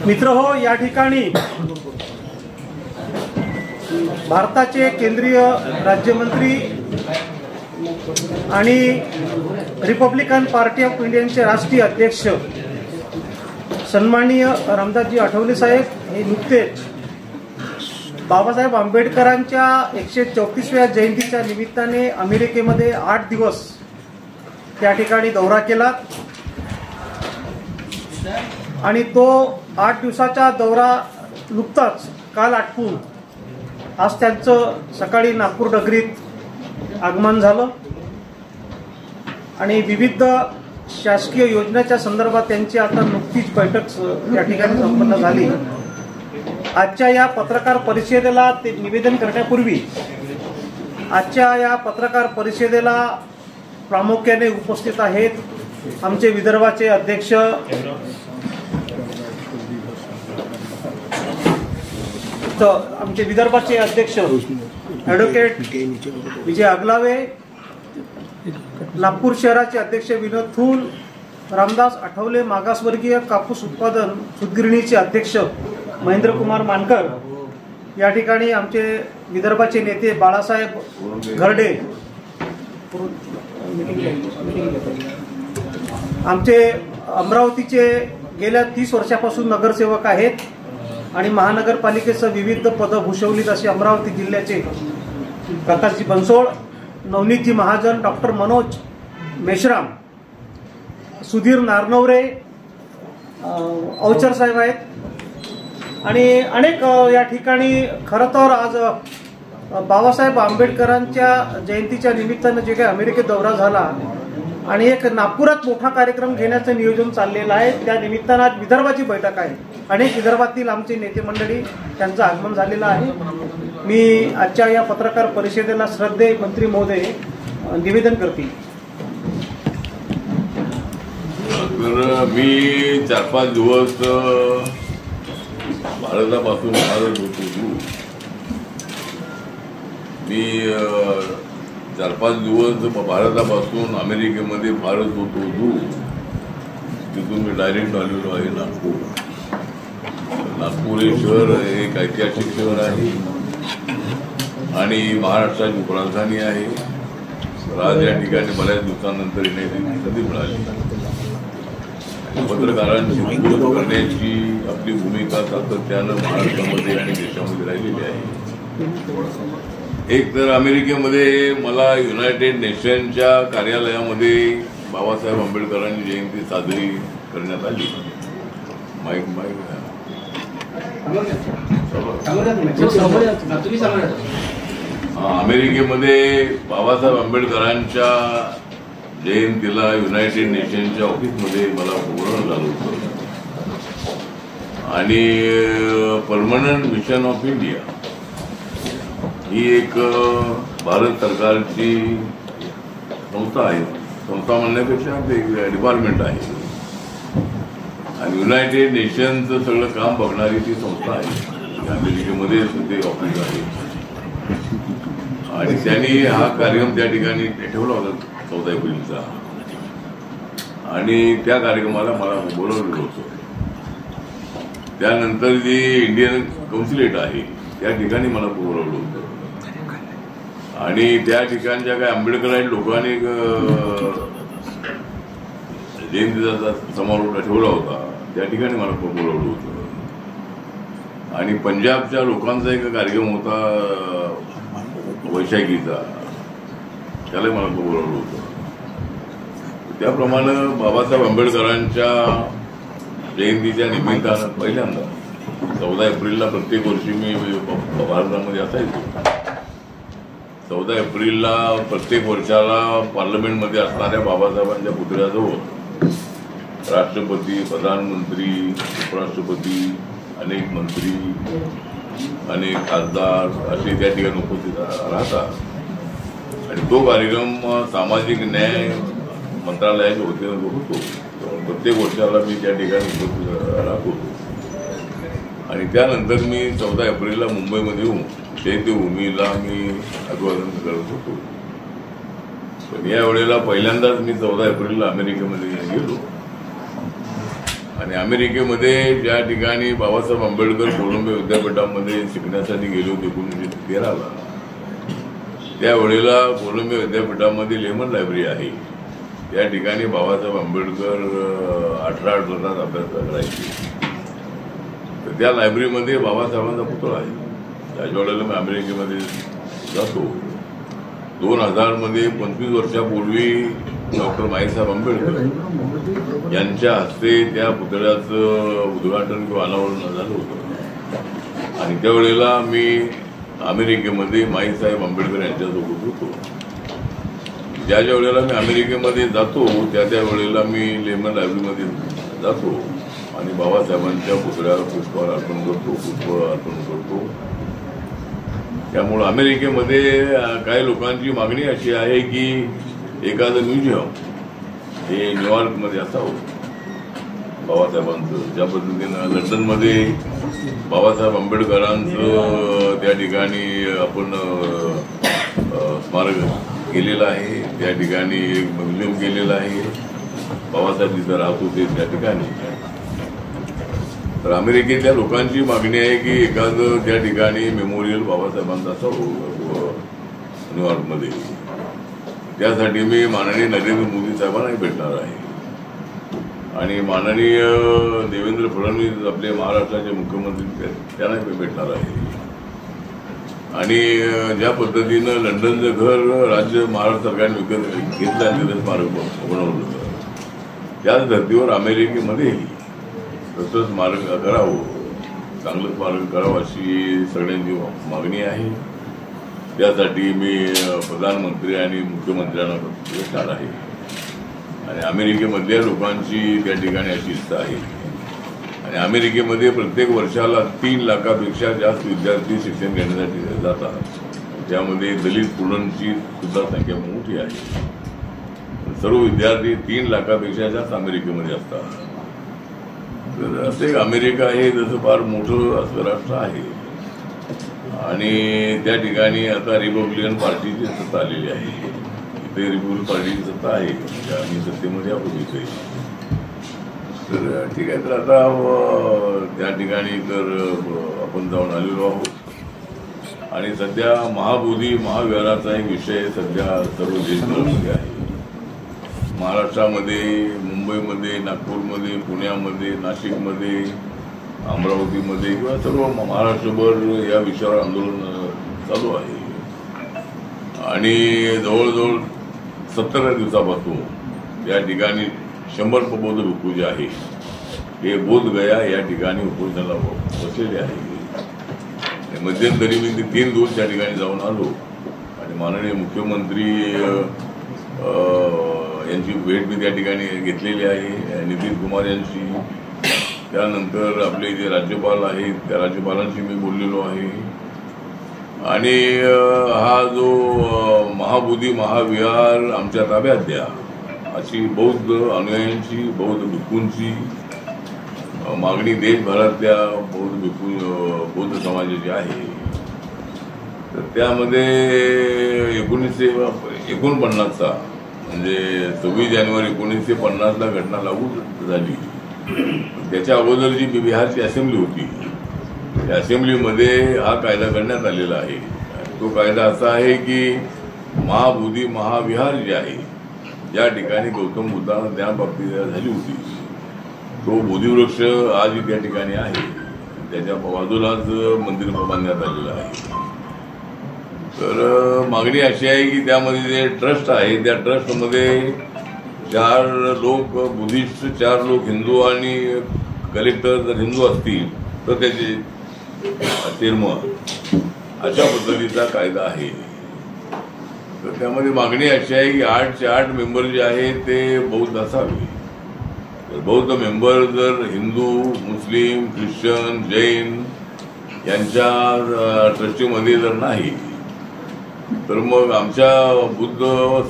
मित्रहो, या ठिकाणी भारताचे केंद्रीय राज्यमंत्री आणि रिपब्लिकन पार्टी ऑफ इंडियाचे राष्ट्रीय अध्यक्ष सन्माननीय रामदासजी आठवले साहेब हे नुकतेच बाबासाहेब आंबेडकरांच्या 134व्या जयंतीच्या निमित्ताने अमेरिकेमध्ये 8 दिवस त्या ठिकाणी दौरा केला आणि तो 8 दिवसाचा दौरा नुकताच काल आटपून आज त्यांचं सकाळी नागपूर नगरीत आगमन झालं आणि विविध शासकीय योजनेच्या संदर्भात त्यांची आता नुकतीच बैठक त्या ठिकाणी संपन्न झाली। आजच्या या पत्रकार परिषदेला ते निवेदन करण्यापूर्वी आजच्या या पत्रकार परिषदेला प्रामुख्याने उपस्थित आहेत आमचे विदर्भाचे अध्यक्ष ॲडव्होकेट विजय अगलावे, नागपूर शहराचे अध्यक्ष विनोद थूल, रामदास आठवले मागासवर्गीय कापूस उत्पादन सूतगिरणीचे अध्यक्ष महेंद्र कुमार मानकर, या ठिकाणी आमचे विदर्भाचे नेते बाळासाहेब घरडे, आमचे अमरावतीचे गेल्या 30 वर्षापासून नगरसेवक आहेत आणि महानगरपालिकेसह विविध पदं भूषवलीत असे अमरावती जिल्ह्याचे प्रकाशजी बनसोड, नवनीतजी महाजन, डॉक्टर मनोज मेश्राम, सुधीर नारनवरे, अवचर साहेब आहेत आणि अनेक या ठिकाणी खरं तर आज बाबासाहेब आंबेडकरांच्या जयंतीच्या निमित्तानं जे काही अमेरिकेत दौरा झाला आणि एक नागपुरात मोठा कार्यक्रम घेण्याचं नियोजन चाललेलं आहे, त्या निमित्तानं आज विदर्भाची बैठक आहे। अनेक विदर्भातील आमचे नेते मंडळी त्यांचं आगमन झालेलं आहे। मी आजच्या या पत्रकार परिषदेला श्रद्धेय मंत्री महोदय निवेदन करतील। मी 4-5 दिवस भारतापासून भारत होतो। मी 4-5 दिवस भारतापासून अमेरिकेमध्ये भारत होतो। तिथून मी डायरेक्ट आलेलो आहे नागपूर। नागपूर हे शहर एक ऐतिहासिक शहर आहे आणि महाराष्ट्राची उपराजधानी आहे। आज या ठिकाणी बऱ्याच दिवसानंतर येण्याची संधी मिळाली। पत्रकारांची विरोध करण्याची आपली भूमिका सातत्यानं महाराष्ट्रामध्ये आणि देशामध्ये राहिलेली आहे। एक तर अमेरिकेमध्ये मला युनायटेड नेशनच्या कार्यालयामध्ये बाबासाहेब आंबेडकरांची जयंती साजरी करण्यात आली। अमेरिकेमध्ये बाबासाहेब आंबेडकरांच्या जयंतीला युनायटेड नेशनच्या ऑफिसमध्ये मला बोलवणं झालं होतं आणि परमनंट मिशन ऑफ इंडिया ही एक भारत सरकारची संस्था आहे। संस्था म्हणण्यापेक्षा ते एक डिपार्टमेंट आहे आणि युनायटेड नेशनचं सगळं काम बघणारी ती संस्था आहे। अमेरिकेमध्ये ते ऑफिस आहे आणि त्यांनी हा कार्यक्रम त्या ठिकाणी ठेवला होता 14 एप्रिलचा आणि त्या कार्यक्रमाला मला बोलवलं होतं। त्यानंतर जी इंडियन कौन्सिलेट आहे त्या ठिकाणी मला बोलवलं होतं आणि त्या ठिकाणच्या काही आंबेडकरांनी लोकांनी जयंतीचा समारोह ठेवला होता, त्या ठिकाणी मला बोलवलं होतं आणि पंजाबच्या लोकांचा एक कार्यक्रम होता वैशाखीचा, त्याला मला बोलवलं होतं। त्याप्रमाणे बाबासाहेब आंबेडकरांच्या जयंतीच्या निमित्तानं पहिल्यांदा 14 एप्रिलला प्रत्येक वर्षी मी भारतामध्ये असायचो। 14 एप्रिलला प्रत्येक वर्षाला पार्लमेंटमध्ये असणाऱ्या बाबासाहेबांच्या पुतळ्याजवळ राष्ट्रपती, प्रधानमंत्री, उपराष्ट्रपती, अनेक मंत्री, अनेक खासदार असे त्या ठिकाणी उपस्थित राहतात आणि तो कार्यक्रम सामाजिक न्याय मंत्रालयाच्या वतीनं होतो। प्रत्येक वर्षाला मी त्या ठिकाणी उपस्थित राहत होतो आणि त्यानंतर मी 14 एप्रिलला मुंबईमध्ये येऊन चैत्यभूमीला मी अभिवादन करत होतो। पण या वेळेला पहिल्यांदाच मी 14 एप्रिलला अमेरिकेमध्ये गेलो आणि अमेरिकेमध्ये ज्या ठिकाणी बाबासाहेब आंबेडकर कोलंबिया विद्यापीठामध्ये शिकण्यासाठी गेले होते 1913ला, त्यावेळेला कोलंबिया विद्यापीठामध्ये लेमन लायब्ररी आहे. त्या ठिकाणी बाबासाहेब आंबेडकर 18 तास अभ्यास करायचे. तर त्या लायब्ररीमध्ये बाबासाहेबांचा पुतळा आहे. त्याच्या वेळेला मी अमेरिकेमध्ये जातो. 2000 मध्ये 25 वर्षापूर्वी डॉक्टर माईसाहेब आंबेडकर यांच्या हस्ते त्या पुतळ्याचं उद्घाटन किंवा अनावरण झालं होतं. आणि त्यावेळेला मी अमेरिकेमध्ये माईसाहेब आंबेडकर यांच्यासोबत होतो. ज्या वेळेला मी अमेरिकेमध्ये जातो त्या वेळेला मी लेमन लायब्ररीमध्ये जातो आणि बाबासाहेबांच्या पुतळ्यावर पुष्प अर्पण करतो. त्यामुळं अमेरिकेमध्ये काही लोकांची मागणी अशी आहे की एखादं म्युझियम हे न्यूयॉर्कमध्ये असावं बाबासाहेबांचं. ज्या पद्धतीनं लंडनमध्ये बाबासाहेब आंबेडकरांचं त्या ठिकाणी आपण स्मारक केलेलं आहे, त्या ठिकाणी एक म्युझियम केलेलं आहे. बाबासाहेब जिथं राहत होते त्या ठिकाणी. तर अमेरिकेतल्या लोकांची मागणी आहे की एखादं त्या ठिकाणी मेमोरियल बाबासाहेबांचं असावं न्यूयॉर्कमध्ये. त्यासाठी मी माननीय नरेंद्र मोदी साहेबांनाही भेटणार आहे आणि माननीय देवेंद्र फडणवीस आपले महाराष्ट्राचे मुख्यमंत्री त्यांनाही मी भेटणार आहे. आणि ज्या पद्धतीनं लंडनचं घर राज्य महाराष्ट्र सरकारने विकत घेतलं आणि तिथं स्मारक बनवलं, त्याच धर्तीवर अमेरिकेमध्ये तसंच स्मारक करावं, चांगलं स्मारक करावं अशी सगळ्यांची मागणी आहे. त्यासाठी मी प्रधानमंत्री आणि मुख्यमंत्र्यांना भेटणार आहे. आणि अमेरिकेमधल्या लोकांची त्या ठिकाणी अशी इच्छा आहे. आणि अमेरिकेमध्ये प्रत्येक वर्षाला 3 लाखापेक्षा जास्त विद्यार्थी शिक्षण घेण्यासाठी जातात. त्यामध्ये दलित स्टुडंटची सुद्धा संख्या मोठी आहे. सर्व विद्यार्थी 3 लाखापेक्षा जास्त अमेरिकेमध्ये असतात. तर असं एक अमेरिका हे जसं फार मोठं असं राष्ट्र आहे आणि त्या ठिकाणी आता रिपब्लिकन पार्टीची सत्ता आलेली आहे. इथे रिपब्लिकन पार्टीची सत्ता आहे आणि सत्तेमध्ये आपण इथे. तर ठीक आहे. तर आता त्या ठिकाणी तर आपण जाऊन आलेलो आहोत आणि सध्या महाबोधी महाविहाराचा एक विषय सध्या सर्व देशभरामध्ये आहे. महाराष्ट्रामध्ये, मुंबईमध्ये, नागपूरमध्ये, पुण्यामध्ये, नाशिकमध्ये, अमरावतीमध्ये किंवा सर्व महाराष्ट्रभर या विषयावर आंदोलन चालू आहे. आणि जवळजवळ 17 दिवसापासून या ठिकाणी 100 बौद्ध भिक्खू जे आहे हे बोधगया या ठिकाणी उपोषणाला बसलेले आहे. मध्यंतरी मी 3 दिवस त्या ठिकाणी जाऊन आलो आणि माननीय मुख्यमंत्री यांची भेट मी त्या ठिकाणी घेतलेली आहे, नितीन कुमार यांची. त्यानंतर आपले जे राज्यपाल आहेत त्या राज्यपालांशी मी बोललेलो आहे. आणि हा जो महाबोधी महाविहार आमच्या ताब्यात द्या अशी बौद्ध अनुयायांची, बौद्ध भिक्खूंची मागणी देशभरातल्या बौद्ध समाजाची आहे. तर त्यामध्ये 1949चा म्हणजे 26 जानेवारी 1950ला घटना लागू झाली. त्याच्या अगोदर जी बिहारची असेंब्ली होती त्या असेंब्लीमध्ये हा कायदा करण्यात आलेला आहे. तो कायदा असा आहे की महाबोधी महाविहार जे आहे ज्या ठिकाणी गौतम बुद्धांना ज्ञानप्राप्ती झाली होती तो बोधिवृक्ष आजही त्या ठिकाणी आहे. त्याच्या बाजूलाच मंदिर बांधण्यात आलेलं आहे. तर मागणी अशी आहे की त्यामध्ये जे ट्रस्ट आहे त्या ट्रस्टमध्ये 4 लोक बुद्धिस्ट, 4 लोक हिंदू आणि कलेक्टर जर हिंदू असतील तर त्याचे चेअरमन अशा पद्धतीचा कायदा आहे. तर त्यामध्ये मागणी अशी आहे की 8चे 8 मेंबर जे आहेत ते बौद्ध असावे. बौद्ध मेंबर जर हिंदू, मुस्लिम, ख्रिश्चन, जैन यांच्या ट्रस्टीमध्ये जर नाही तर मग आमच्या बुद्ध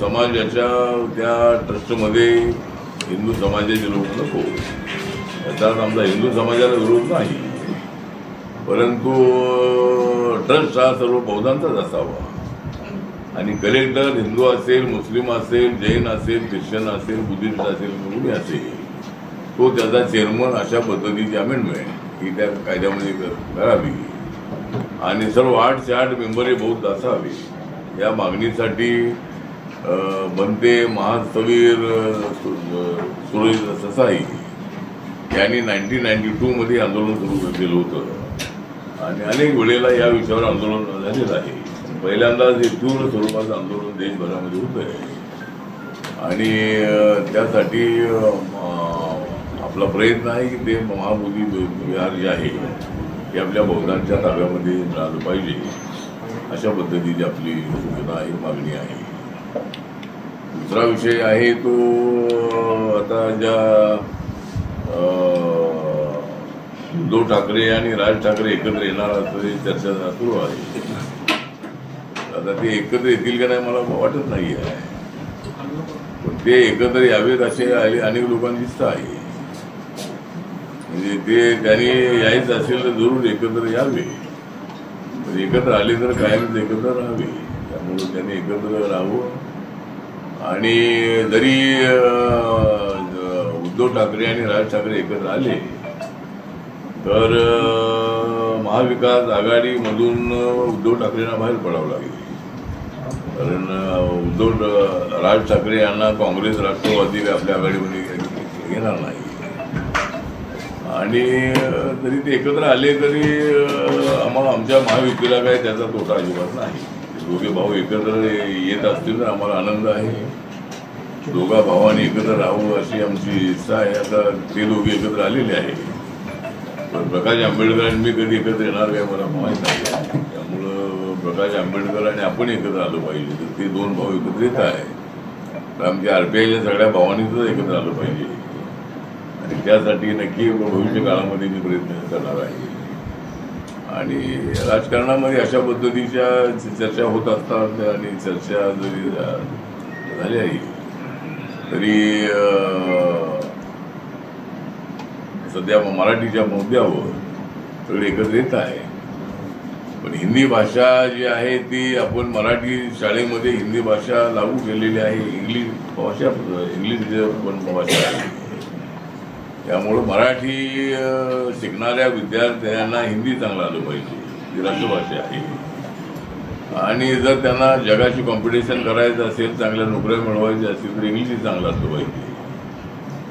समाजाच्या त्या ट्रस्टमध्ये हिंदू समाजाचे लोक नको. याचा आमचा हिंदू समाजाला विरोध नाही, परंतु ट्रस्ट हा सर्व बौद्धांचाच असावा. आणि कलेक्टर हिंदू असेल, मुस्लिम असेल, जैन असेल, ख्रिश्चन असेल, बुद्धिस्ट असेल, कोणी असेल तो त्याचा चेअरमन अशा पद्धतीची अमेंडमेंट ही त्या कायद्यामध्ये करावी आणि सर्व 8चे 8 मेंबर हे बौद्ध असावे या मागणीसाठी बनते महास्थवीर सुरेश ससाई यांनी 1992 मध्ये आंदोलन सुरू केलं होतं आणि अनेक वेळेला या विषयावर आंदोलन झालेलं आहे. पहिल्यांदाच हे तीव्र स्वरूपाचं आंदोलन देशभरामध्ये होत आहे आणि त्यासाठी आपला प्रयत्न आहे की ते महाबोधी विहार जे आहे ते आपल्या बौद्धांच्या ताब्यामध्ये राहिलं पाहिजे अशा पद्धतीची आपली सूचना आहे, मागणी आहे. दुसरा विषय आहे तो आता ज्या उद्धव ठाकरे आणि राज ठाकरे एकत्र येणार असं चर्चा सुरू आहे. आता ते एकत्र येतील का नाही मला वाटत नाही आहे, पण ते एकत्र यावेत असे अनेक लोकांची इच्छा आहे. म्हणजे ते त्यांनी यायचं असेल तर जरूर एकत्र यावे, एकत्र आले तर कायमच एकत्र राहावे. त्यामुळे त्यांनी एकत्र राहावं आणि जरी उद्धव ठाकरे आणि राज ठाकरे एकत्र आले तर महाविकास आघाडीमधून उद्धव ठाकरेंना बाहेर पडावं लागेल. कारण राज ठाकरे यांना काँग्रेस राष्ट्रवादी आपल्या आघाडीमध्ये घेणार नाही आणि जरी ते एकत्र आले तरी आमच्या महायुतीला काय त्याचा तोटा अजिबात नाही. दोघे भाऊ एकत्र येत असतील तर आम्हाला आनंद आहे. दोघा भावांनी एकत्र राहावं अशी आमची इच्छा आहे. आता ते दोघे एकत्र आलेले आहे, पण प्रकाश आंबेडकरांनी मी कधी एकत्र येणार काय मला माहीत नाही. त्यामुळं प्रकाश आंबेडकर आणि आपण एकत्र आलो पाहिजे. तर ते दोन भाऊ एकत्र येत आहे तर आमच्या RPIच्या सगळ्या भावांनी सुद्धा एकत्र आलं पाहिजे आणि त्यासाठी नक्की भविष्य काळामध्ये मी प्रयत्न करणार आहे. आणि राजकारणामध्ये अशा पद्धतीच्या चर्चा होत असतात आणि चर्चा जरी झाली आहे तरी सध्या मराठीच्या मुद्द्यावर सगळे एकत्र येत आहे. पण हिंदी भाषा जी आहे ती आपण मराठी शाळेमध्ये हिंदी भाषा लागू केलेली आहे. इंग्लिश पण भाषा आहे. त्यामुळं मराठी शिकणाऱ्या विद्यार्थ्यांना हिंदी चांगलं आलं पाहिजे, ही राष्ट्रभाषा आहे. आणि जर त्यांना जगाची कॉम्पिटिशन करायचं असेल, चांगल्या नोकऱ्या मिळवायच्या असतील तर इंग्लिश चांगलं असलं पाहिजे.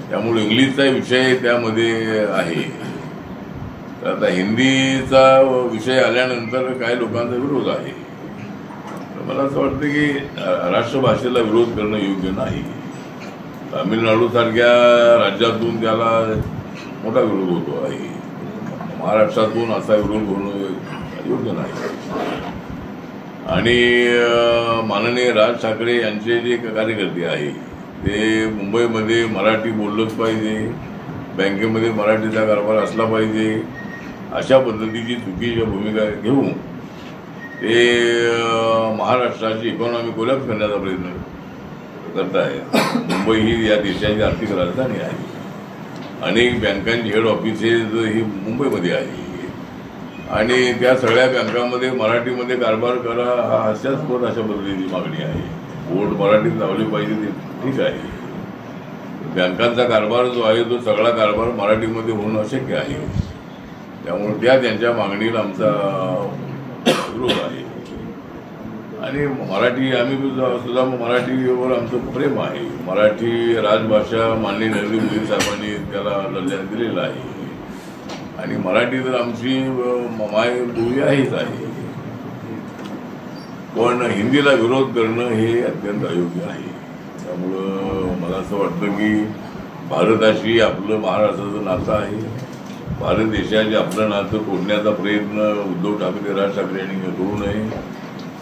त्यामुळे इंग्लिशचा विषय त्यामध्ये आहे. तर आता हिंदीचा विषय आल्यानंतर काही लोकांचा विरोध आहे. मला असं वाटतं की राष्ट्रभाषेला विरोध करणं योग्य नाही. तामिळनाडूसारख्या राज्यातून त्याला मोठा विरोध होतो आहे. महाराष्ट्रातून असा विरोध होणं योग्य नाही. आणि माननीय राज ठाकरे यांचे जे कार्यकर्ते आहे ते मुंबईमध्ये मराठी बोललंच पाहिजे, बँकेमध्ये मराठीचा कारभार असला पाहिजे अशा पद्धतीची चुकीच्या भूमिका घेऊन ते महाराष्ट्राची इकॉनॉमी कोलॅप्स करण्याचा प्रयत्न करतायत. मुंबई ही या देशाची आर्थिक राजधानी आहे. अनेक बँकांची हेड ऑफिसेस ही मुंबईमध्ये आहे आणि त्या सगळ्या बँकांमध्ये मराठीमध्ये कारभार करा हा हास्यास्पद अशा पद्धतीची मागणी आहे. बोर्ड मराठीत लावली पाहिजे ते ठीक आहे. बँकांचा कारभार जो आहे तो सगळा कारभार मराठीमध्ये होणं अशक्य आहे. त्यामुळे त्यांच्या मागणीला आमचा विरोध आहे. आणि मराठी आम्ही सुद्धा मराठीवर आमचं प्रेम आहे. मराठी राजभाषा माननीय नरेंद्र मोदी साहेबांनी त्याला दर्जा दिलेला आहे आणि मराठी तर आमची मायबोली आहेच आहे. पण हिंदीला विरोध करणं हे अत्यंत अयोग्य आहे. त्यामुळं मला असं वाटतं की भारताशी आपलं महाराष्ट्राचं नातं आहे. भारत देशाचे आपलं नातं तोडण्याचा प्रयत्न उद्धव ठाकरे राज ठाकरे यांनी करू नये.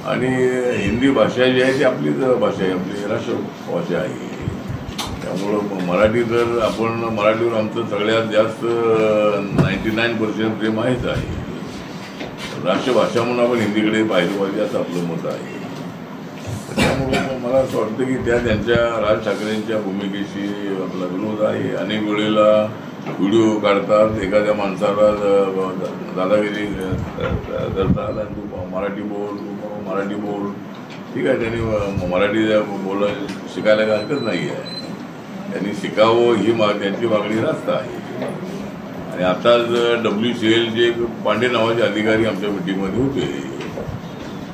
आणि हिंदी भाषा जी आहे ती आपलीच भाषा आहे, आपली राष्ट्रभाषा आहे. त्यामुळं मराठी तर आपण मराठीवर आमचं सगळ्यात जास्त 99% प्रेम आहेच आहे. राष्ट्रभाषा म्हणून आपण हिंदीकडे पाहिलं पाहिजे असं आपलं मत आहे. त्यामुळं मला असं वाटतं की त्यांच्या राज ठाकरेंच्या भूमिकेशी आपला विरोध आहे. अनेक वेळेला व्हिडिओ काढतात, एखाद्या माणसाला दादागिरी करतात आणि तू मराठी बोल ठीक आहे. त्यांनी मराठी शिकायला हरकत नाही आहे. त्यांनी शिकावं ही त्यांची मागणी रास्त आहे. आणि आताच WCL चे पांडे नावाचे अधिकारी आमच्या मिटिंगमध्ये होते.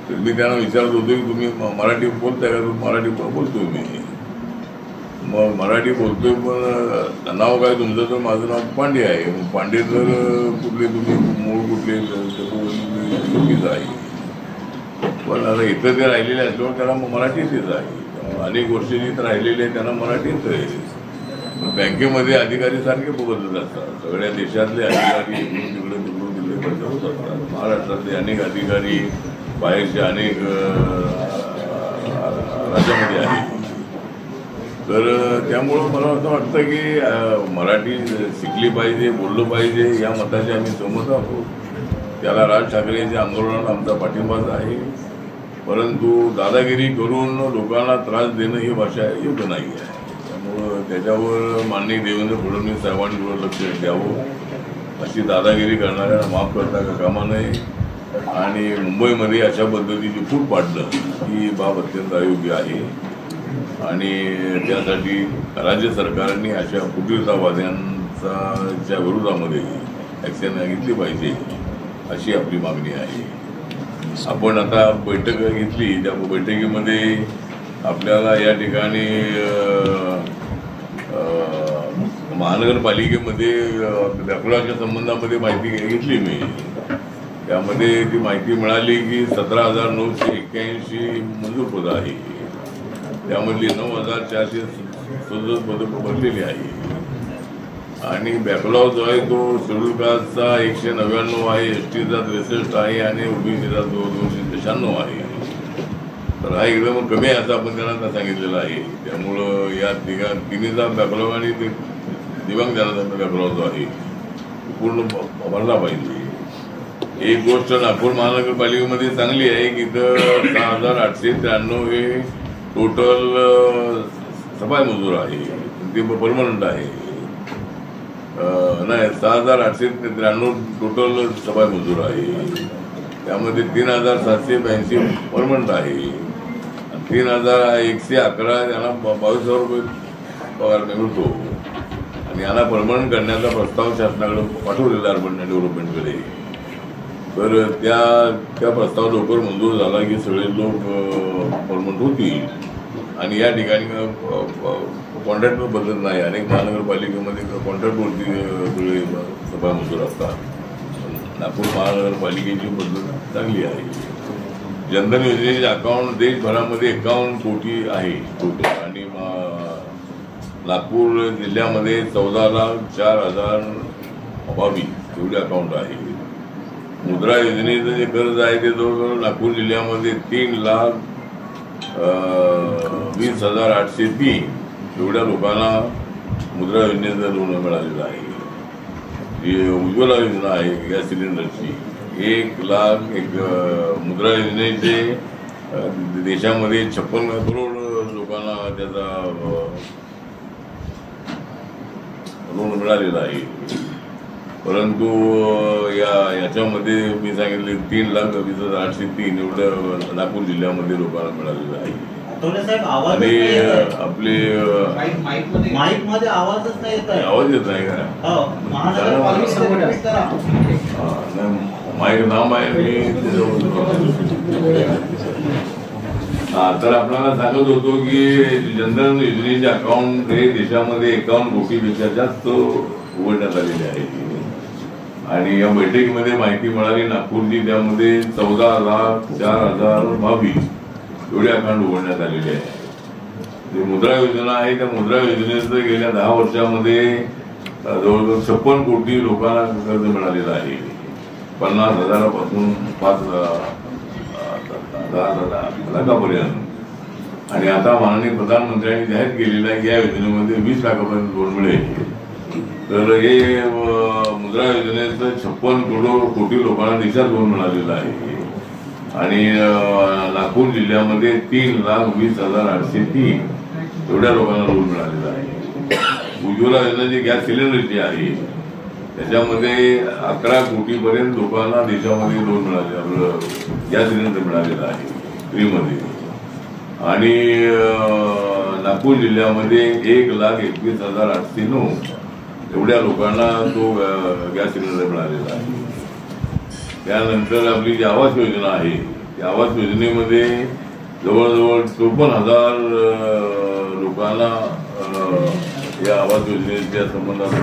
तर मी त्यांना विचारत होतो की तुम्ही मराठी बोलताय का? मराठी बोलतोय मी. मग मराठी बोलतोय पण नाव काय तुमचं? तर माझं नाव पांडे आहे. मग पांडे तर कुठले तुम्ही मूळ कुठले चुकीचं आहे. पण आता इथं ते राहिलेले असल्यावर त्याला मराठी येतेच आहे. अनेक वर्षी जिथं राहिलेले त्यांना मराठी येतंय. बँकेमध्ये अधिकारी सारखे बघत असतात. सगळ्या देशातले अधिकारी इकडून तिकडे बदलत असतात. महाराष्ट्रातले अनेक अधिकारी बाहेरचे अनेक राज्यामध्ये आहेत. तर त्यामुळं मला असं वाटतं की मराठी शिकली पाहिजे, बोललं पाहिजे, या मताचे आम्ही सहमत आहोत. त्याला राज ठाकरेच्या आंदोलनाला आमचा पाठिंबाच आहे. परंतु दादागिरी करून लोकांना त्रास देणं ही भाषा योग्य नाही आहे. त्यामुळं त्याच्यावर माननीय देवेंद्र फडणवीस साहेबांनी लक्ष द्यावं. अशी दादागिरी करणाऱ्यांना माफ करता कामा नये. आणि मुंबईमध्ये अशा पद्धतीची फूट पाडणं ही बाब अत्यंत अयोग्य आहे. आणि त्यासाठी राज्य सरकारने अशा फुटीरतावाद्यांच्या विरोधामध्ये ॲक्शन घेतली पाहिजे अशी आपली मागणी आहे. आपण आता बैठक घेतली. त्या बैठकीमध्ये आपल्याला या ठिकाणी महानगरपालिकेमध्ये व्याकुळाच्या संबंधामध्ये माहिती घेतली मी. त्यामध्ये ती माहिती मिळाली की 17,981 मंजूर पदं आहे. त्यामधली 9,467 पदं भरलेली आहे. आणि बॅकलॉग जो आहे तो शेड्यूल कास्टचा 199 आहे, STचा 63 आहे आणि OBCचा 296 आहे. तर हा एकदम कमी आहे असं आपण त्यांना सांगितलेलं आहे. त्यामुळं या तिन्हीचा बॅकलॉग आणि दिव्यांग जनाचा बॅकलॉग जो आहे पूर्ण भरला पाहिजे. एक गोष्ट नागपूर महानगरपालिकेमध्ये चांगली आहे की इथं 6,893 हे टोटल सफाई मजूर आहे. ते परमनंट आहे. नाही 6,893 टोटल सफाई मजूर आहे. त्यामध्ये 3,782 परमनंट आहे. 3,111 त्यांना 22,000 रुपये पगार मिळतो. आणि यांना परमनंट करण्याचा प्रस्ताव शासनाकडे पाठवलेला अर्बन डेव्हलपमेंटकडे. तर त्या प्रस्ताव लवकर मंजूर झाला की सगळे लोक परमनंट होतील. आणि या ठिकाणी कॉन्ट्रॅक्टर बदलत नाही. अनेक महानगरपालिकेमध्ये कॉन्ट्रॅक्टवरती सगळे सफाई मजूर असतात. नागपूर महानगरपालिकेची पद्धत चांगली आहे. जनधन योजनेचे अकाउंट देशभरामध्ये 51 कोटी आहे टोटल. आणि नागपूर जिल्ह्यामध्ये 14,04,022 एवढे अकाउंट आहे. मुद्रा योजनेचं जे कर्ज आहे ते जवळजवळ नागपूर जिल्ह्यामध्ये 3,20,803 एवढ्या लोकांना मुद्रा योजनेचं लोन मिळालेलं आहे. उज्ज्वला योजना आहे गॅस सिलेंडरची 1 लाख मुद्रा योजनेचे देशामध्ये 56 करोड लोकांना त्याचा लोन मिळालेला आहे. परंतु याच्यामध्ये मी सांगितले 3,20,803 एवढ्या नागपूर जिल्ह्यामध्ये लोकांना मिळालेलं आहे. आणि आपले माईक आवाजच नाही येत आहे. आवाज येत नाही का? माईक नाम आहे मी. तर आपल्याला सांगत होतो की जनधन योजनेचे अकाउंट हे देशामध्ये 51 कोटीपेक्षा जास्त उघडण्यात आलेले आहे. आणि या बैठकीमध्ये माहिती मिळाली नागपूरची त्यामध्ये 14,04,022 एवढे अकाउंट उघडण्यात आलेले आहे. मुद्रा योजना आहे त्या मुद्रा योजनेचं गेल्या 10 वर्षामध्ये जवळजवळ 56 कोटी लोकांना कर्ज मिळालेलं आहे. 50,000 पासून 5,10,000 लाखापर्यंत. आणि आता माननीय प्रधानमंत्र्यांनी जाहीर केलेलं आहे की या योजनेमध्ये 20 लाखापर्यंत लोन मिळेल. तर हे मुद्रा योजनेचं 56 कोटी लोकांना देशात लोन मिळालेलं आहे. आणि नागपूर जिल्ह्यामध्ये 3,20,803 एवढ्या लोकांना लोन मिळालेलं आहे. उज्ज्वला योजना जी गॅस सिलेंडरची आहे त्याच्यामध्ये 11 कोटीपर्यंत लोकांना देशामध्ये लोन मिळाले आपलं गॅस सिलेंडर मिळालेलं आहे फ्रीमध्ये. आणि नागपूर जिल्ह्यामध्ये 1,21,809 एवढ्या लोकांना तो गॅस सिलेंडर मिळालेला आहे. त्यानंतर आपली जी आवास योजना आहे त्या आवास योजनेमध्ये जवळजवळ 54,000 लोकांना या आवास योजनेच्या संबंधात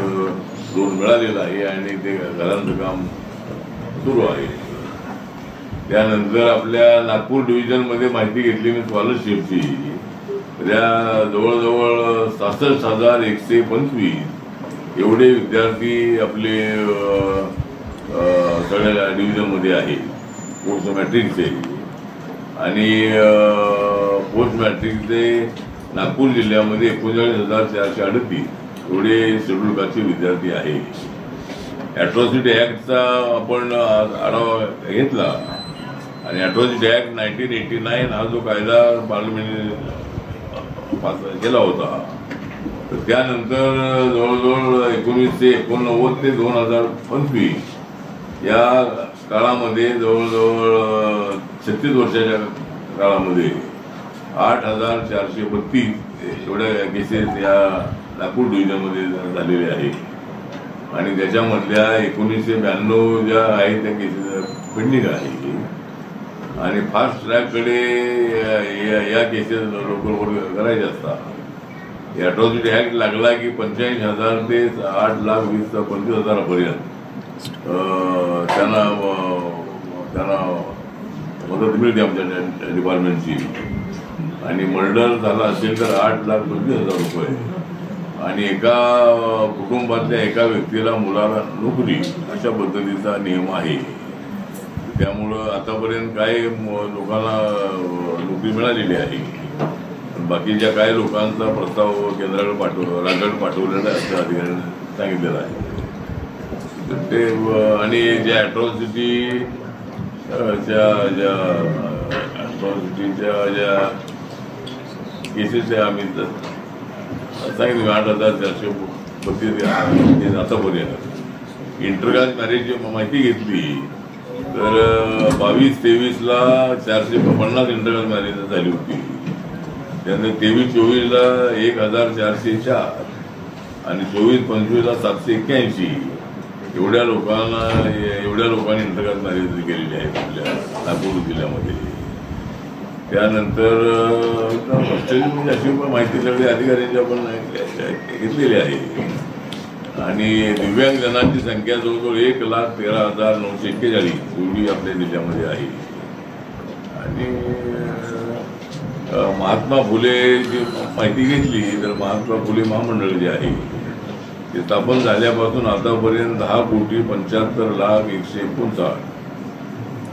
लोन मिळालेलं आहे आणि ते घरांचं काम सुरू आहे. त्यानंतर आपल्या नागपूर डिव्हिजनमध्ये माहिती घेतली मी स्कॉलरशिपची, त्या जवळजवळ 66,125 एवढे विद्यार्थी आपले सगळ्या डिव्हिजनमध्ये आहे पोस्ट मॅट्रिकचे. आणि पोस्ट मॅट्रिकचे नागपूर जिल्ह्यामध्ये 39,438 एवढे शेड्यूल कास्टचे विद्यार्थी आहे. ॲट्रॉसिटी ॲक्टचा आपण आढावा घेतला आणि ॲट्रॉसिटी ॲक्ट 1989 हा जो कायदा पार्लमेंटने पास केला होता, तर त्यानंतर जवळजवळ 1989 ते 2025 या काळामध्ये जवळजवळ 36 वर्षाच्या काळामध्ये 8,432 एवढ्या केसेस या नागपूर डिव्हिजनमध्ये झालेल्या आहेत. आणि त्याच्यामधल्या 1992 ज्या आहेत त्या केसेस पेंडिंग आहे. आणि फास्ट ट्रॅककडे या केसेस लवकर करायचे असतात. ॲट्रॉसिटी ॲक्ट लागला की 85,000 ते 8,20,000 त्यांना मदत मिळते आमच्या डिपार्टमेंटची. आणि मर्डर झाला असेल तर 8,20,000 रुपये. आणि एका कुटुंबातल्या एका व्यक्तीला मुलाला नोकरी अशा पद्धतीचा नियम आहे. त्यामुळं आतापर्यंत काही लोकांना नोकरी मिळालेली आहे. बाकीच्या काही लोकांचा प्रस्ताव केंद्राकडे राज्याकडे पाठवलेला असं अधिकाऱ्यांनी सांगितलेलं आहे. ते आणि ज्या ॲट्रॉसिटीच्या ज्या केसेस आहे आम्ही सांगितलं 8,432 आतापर्यंत. इंटरकास्ट मॅरेजची माहिती घेतली तर 22-23ला 450 इंटरकास्ट मॅरेज झाली होती. त्यानंतर 23-24ला 1,404 आणि 24-25ला 781 एवढ्या लोकांनी इंटरकास्ट मॅरेज केलेली आहेत आपल्या नागपूर जिल्ह्यामध्ये. त्यानंतर अशी माहिती सगळी अधिकाऱ्यांची आपण घेतलेली आहे. आणि दिव्यांग जणांची संख्या जवळजवळ 1,13,941 एवढी आपल्या जिल्ह्यामध्ये आहे. आणि महात्मा फुलेची माहिती घेतली तर महात्मा फुले महामंडळ जे आहे ते स्थापन झाल्यापासून आतापर्यंत 10,75,00,159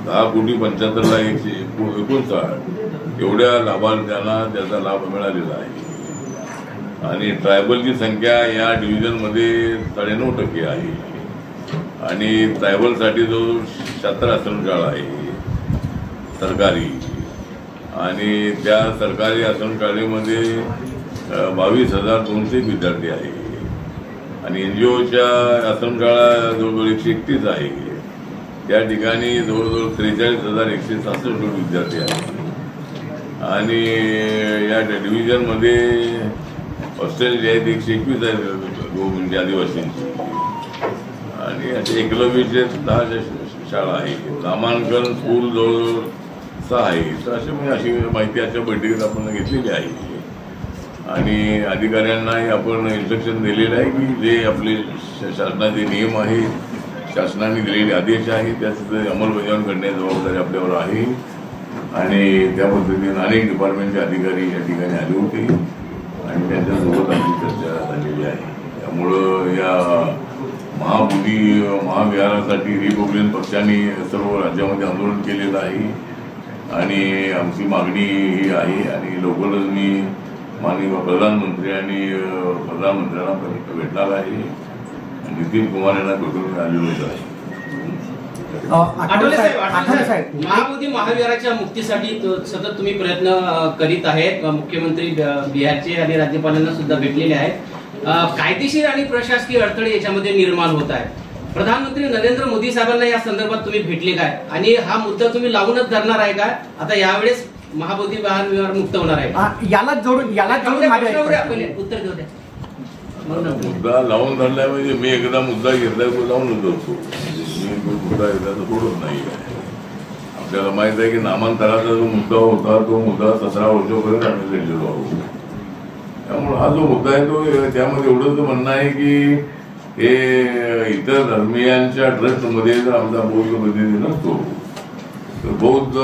10,75,00,159 एवढ्या लाभार्थ्यांना त्याचा लाभ मिळालेला आहे. आणि ट्रायबलची संख्या या डिव्हिजनमध्ये 9.5% आहे. आणि ट्रायबलसाठी जो 76 आश्रमशाळा आहे सरकारी, आणि त्या सरकारी आश्रमशाळेमध्ये 22,200 विद्यार्थी आहे. आणि NGOच्या आश्रमशाळा जवळजवळ 131 आहे. त्या ठिकाणी जवळजवळ 43,167 विद्यार्थी आहेत. आणि या डिव्हिजनमध्ये हॉस्टेल जे आहेत 121 आहेत म्हणजे आदिवासींची. आणि असे एकलव्यचे 10 शाळा आहेत. नामांकन स्कूल जवळजवळ 6 आहे. तर अशी माहिती आजच्या बैठकीत आपण घेतलेली आहे. आणि अधिकाऱ्यांनाही आपण इन्स्ट्रक्शन दिलेलं आहे की जे आपले शासनाचे नियम आहे, शासनाने दिलेले आदेश आहे त्याचं अंमलबजावणी करण्याची जबाबदारी आपल्यावर आहे. आणि त्या पद्धतीने अनेक डिपार्टमेंटचे अधिकारी या ठिकाणी आले होते आणि त्यांच्यासोबत आमची चर्चा झालेली आहे. त्यामुळं या महाविहारासाठी रिपब्लिकन पक्षाने सर्व राज्यामध्ये आंदोलन केलेलं आहे. आणि आमची मागणी ही आहे. आणि लवकरच मी माननीय प्रधानमंत्री आणि प्रधानमंत्र्यांना भेटणार आहे. नितीन कुमार यांना भेटून आलेलो आहे. आठवले साहेब, महामोदी महाविहाराच्या मुक्तीसाठी सतत तुम्ही प्रयत्न करीत आहेत. मुख्यमंत्री बिहारचे आणि राज्यपालांना सुद्धा भेटलेले आहेत. कायदेशीर आणि प्रशासकीय अडथळे याच्यामध्ये निर्माण होत आहेत. प्रधानमंत्री नरेंद्र मोदी साहेबांना या संदर्भात तुम्ही भेटले काय आणि हा मुद्दा तुम्ही लावूनच धरणार आहे का? आता यावेळेस महाबोधी वाहन व्यवहार मुक्त होणार आहे. याला जोडून माझ्या उत्तर देऊ द्या. मुद्दा लावून धरलाय म्हणजे मी एकदा मुद्दा घेतलाय तो लावूनच धरतो. मी तो मुद्दा एकदा सोडत नाही आहे. आपल्याला माहित आहे की नामांतराचा जो मुद्दा होता तो मुद्दा 17 वर्षापर्यंत आम्ही लढलेलो आहोत. त्यामुळे हा जो मुद्दा आहे तो त्यामध्ये एवढंच म्हणणं आहे की हे इतर धर्मियांच्या ट्रस्टमध्ये जर आमचा बौद्ध प्रतिनिधी नसतो तर बौद्ध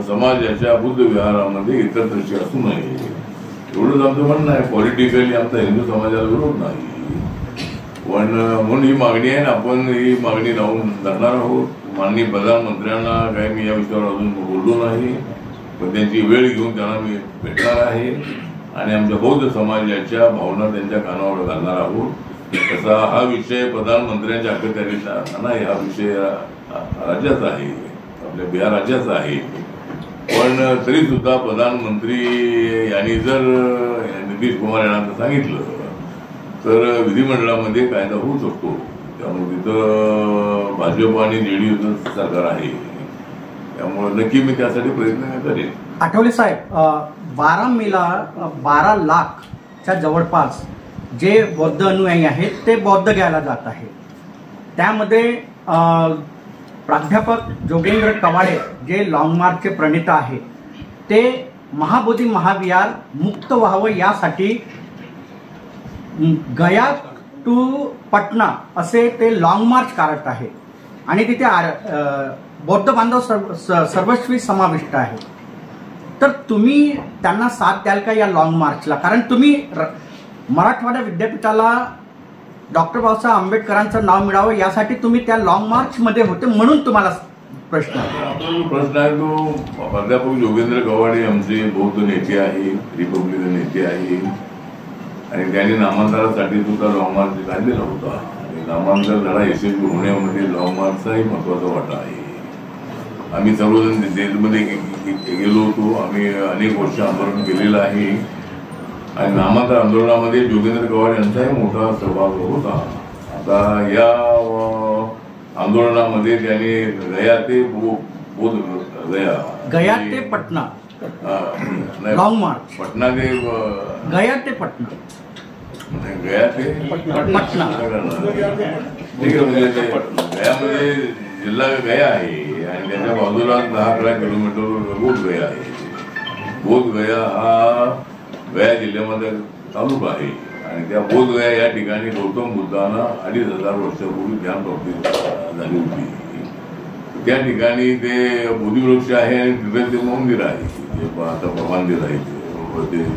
समाजाच्या बुद्ध विहारामध्ये इतर ट्रस्टी असू नये एवढंच आमचं म्हणणं आहे. पॉलिटिकली आमचा हिंदू समाजाला विरोध नाही, पण म्हणून ही मागणी आहे. आपण ही मागणी लावून धरणार आहोत. माननीय प्रधानमंत्र्यांना काही मी या विषयावर अजून बोललो नाही, पण त्यांची वेळ घेऊन त्यांना मी भेटणार आहे आणि आमच्या बौद्ध समाजाच्या भावना त्यांच्या कानावर घालणार आहोत. तसा हा विषय प्रधानमंत्र्यांच्या अखत्यारीचा नाही, हा विषय राज्याचा आहे, आपल्या बिहार राज्याचा आहे. पण तरी सुद्धा प्रधानमंत्री यांनी जर नितीश कुमार यांना सांगितलं तर विधिमंडळामध्ये कायदा होऊ शकतो. त्यामुळे तिथं भाजप आणि जेडीयूचं सरकार आहे, त्यामुळे नक्की मी त्यासाठी प्रयत्न करेन. आठवले साहेब, 12 मेला 12 लाखच्या जवळपास जे बौद्ध अनुयायी आहेत ते बौद्ध घ्यायला जात आहेत. त्यामध्ये प्राध्यापक जोगेंद्र कवाडे जे लॉंग मार्चचे प्रणेता आहेत ते महाबोधी महाविहार मुक्त व्हावं यासाठी गया टू पटना असे ते लॉंग मार्च काढत आहेत आणि तिथे बौद्ध बांधव सर्वस्वी समाविष्ट आहे. तर तुम्ही त्यांना साथ द्याल का या लॉंग मार्चला? कारण तुम्ही मराठवाडा विद्यापीठाला डॉक्टर बाबासाहेब आंबेडकरांचं नाव मिळावं यासाठी तुम्ही त्या लॉंग मार्च मध्ये होते, म्हणून तुम्हाला प्रश्न आहे तो. प्राध्यापक जोगेंद्र कवाडे आमचे बौद्ध नेते आहे, रिपब्लिकन नेते आहे आणि त्यांनी नामांतरासाठी सुद्धा लॉंग मार्च काढलेला होता. नामांतर लढा यशस्वी होण्यामध्ये लॉंग मार्चचाही महत्वाचा वाटा आहे. आम्ही सर्वजण देशमध्ये गेलो होतो, आम्ही अनेक वर्ष आंदोलन केलेलं आहे आणि नामांतर आंदोलनामध्ये जोगेंद्र कवाडे यांचाही मोठा सहभाग होता. आता या आंदोलनामध्ये त्यांनी गया ते गया ते पटना लॉंग मार्च, पटना ते गया ते पटना, गया ते पटना ठीक आहे. म्हणजे गयामध्ये जिल्हा गया आहे आणि त्याच्या बाजूला 10-11 किलोमीटर बोध गया आहे. बोध गया हा गया जिल्ह्यामध्ये तालुका आहे आणि त्या बोध गया या ठिकाणी गौतम बुद्धांना 2500 वर्षापूर्वी ध्यान प्राप्ती झाली होती. त्या ठिकाणी ते बोधिवृक्ष आहे आणि तिथे ते मंदिर आहे, जे आता मंदिर आहे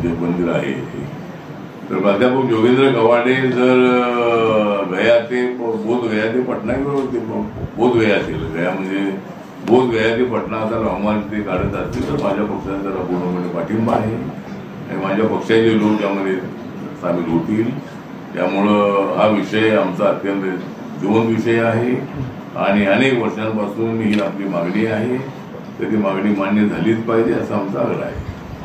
ते मंदिर आहे. तर प्राध्यापक जोगेंद्र कवाडे जर गया ते बोध गया ते पटना किंवा बोध गया असेल, गया म्हणजे बोध गया ते पटना आता लॉंग मार्च ते काढत असतील तर माझ्या पक्षाचा त्याला पूर्णपणे पाठिंबा आहे आणि माझ्या पक्षाचे लोक त्यामध्ये सामील होतील. त्यामुळं हा विषय आमचा अत्यंत जीवंत विषय आहे आणि अनेक वर्षांपासून ही आपली मागणी आहे, तर ती मागणी मान्य झालीच पाहिजे असा आमचा आग्रह आहे.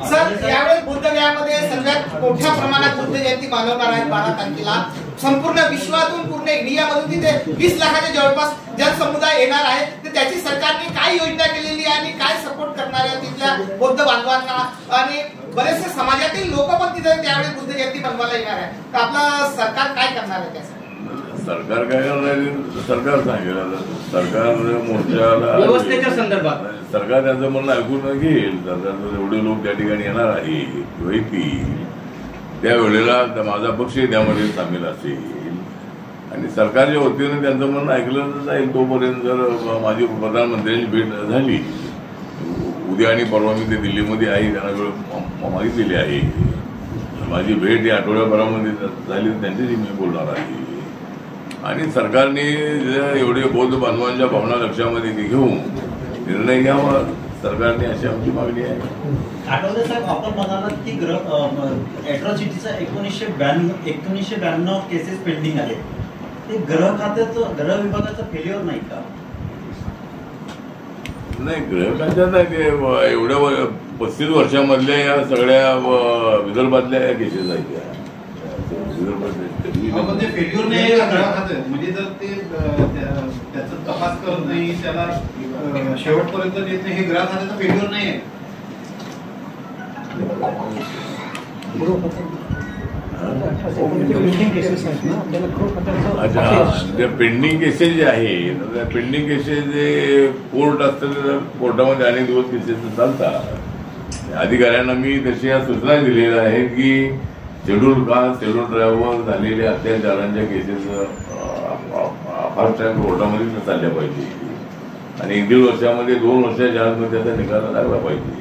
सर, यावेळी बुद्धगयामध्ये सर्वात मोठ्या प्रमाणात बुद्ध जयंती मानवणार आहे 12 तारखेला. संपूर्ण विश्वातून पूर्ण इंडियामधून तिथे 20 लाखाच्या जवळपास जनसमुदाय येणार आहे. तर त्याची सरकारने काय योजना केलेली आहे आणि काय सपोर्ट करणार आहे तिथल्या बौद्ध बांधवांना? आणि बरेचसे समाजातील लोक पण तिथे त्यावेळी बुद्ध जयंती बनवायला येणार आहे. तर आपलं सरकार काय करणार आहे त्यासाठी? सरकार काय करणार? सरकार सांगेल. सरकार मोर्चाला व्यवस्थेच्या संदर्भात सरकार त्यांचं म्हणणं ऐकून घेईल. सरकार एवढे लोक त्या ठिकाणी येणार आहे किंवा येतील त्यावेळेला माझा पक्षही त्यामध्ये सामील असेल आणि सरकारच्या वतीने त्यांचं म्हणणं ऐकलं जाईल. तोपर्यंत जर माझी प्रधानमंत्र्यांची भेट झाली उद्या आणि परवा मी ते दिल्लीमध्ये आहे, त्यांना वेळ मागितलेली आहे. माझी भेट या आठवड्याभरामध्ये झाली तर त्यांच्याशी मी बोलणार आहे आणि सरकारने एवढे बौद्ध बांधवांच्या भावना लक्षामध्ये घेऊन निर्णय घ्यावा सरकारने, अशी आमची मागणी आहे. आठवले साहेब, आपण म्हणालात की अॅट्रॉसिटीचा 1992 केसेस पेंडिंग आहेत. ते गृह विभागाचं फेल्युअर नाही का? नाही, गृह खात्यात नाही. ते एवढ्या 35 वर्षामधल्या या सगळ्या विदर्भातल्या केसेस आहेत. म्हणजे फेल्युअर नाही आहे ग्रह खातं, म्हणजे जर ते त्याचा तपास करत नाही, त्याला शेवटपर्यंत देत नाही, हे ग्रह खात्याचं फेल्युअर नाही आहे. अच्छा, पेंडिंग केसेस जे आहेत, पेंडिंग केसेस जे कोर्ट असतात, कोर्टामध्ये अनेक दिवस केसेस चालतात. अधिकाऱ्यांना मी तशा सूचना दिलेल्या आहेत की शेड्यूल कास्ट, शेड्यूल ट्रायबवर झालेल्या अत्याचारांच्या केसेस फास्ट टाइम कोर्टामध्ये चालल्या पाहिजे आणि 1-1.5 वर्षामध्ये 2 वर्षाच्या आतमध्ये त्याचा निकाल लागला पाहिजे.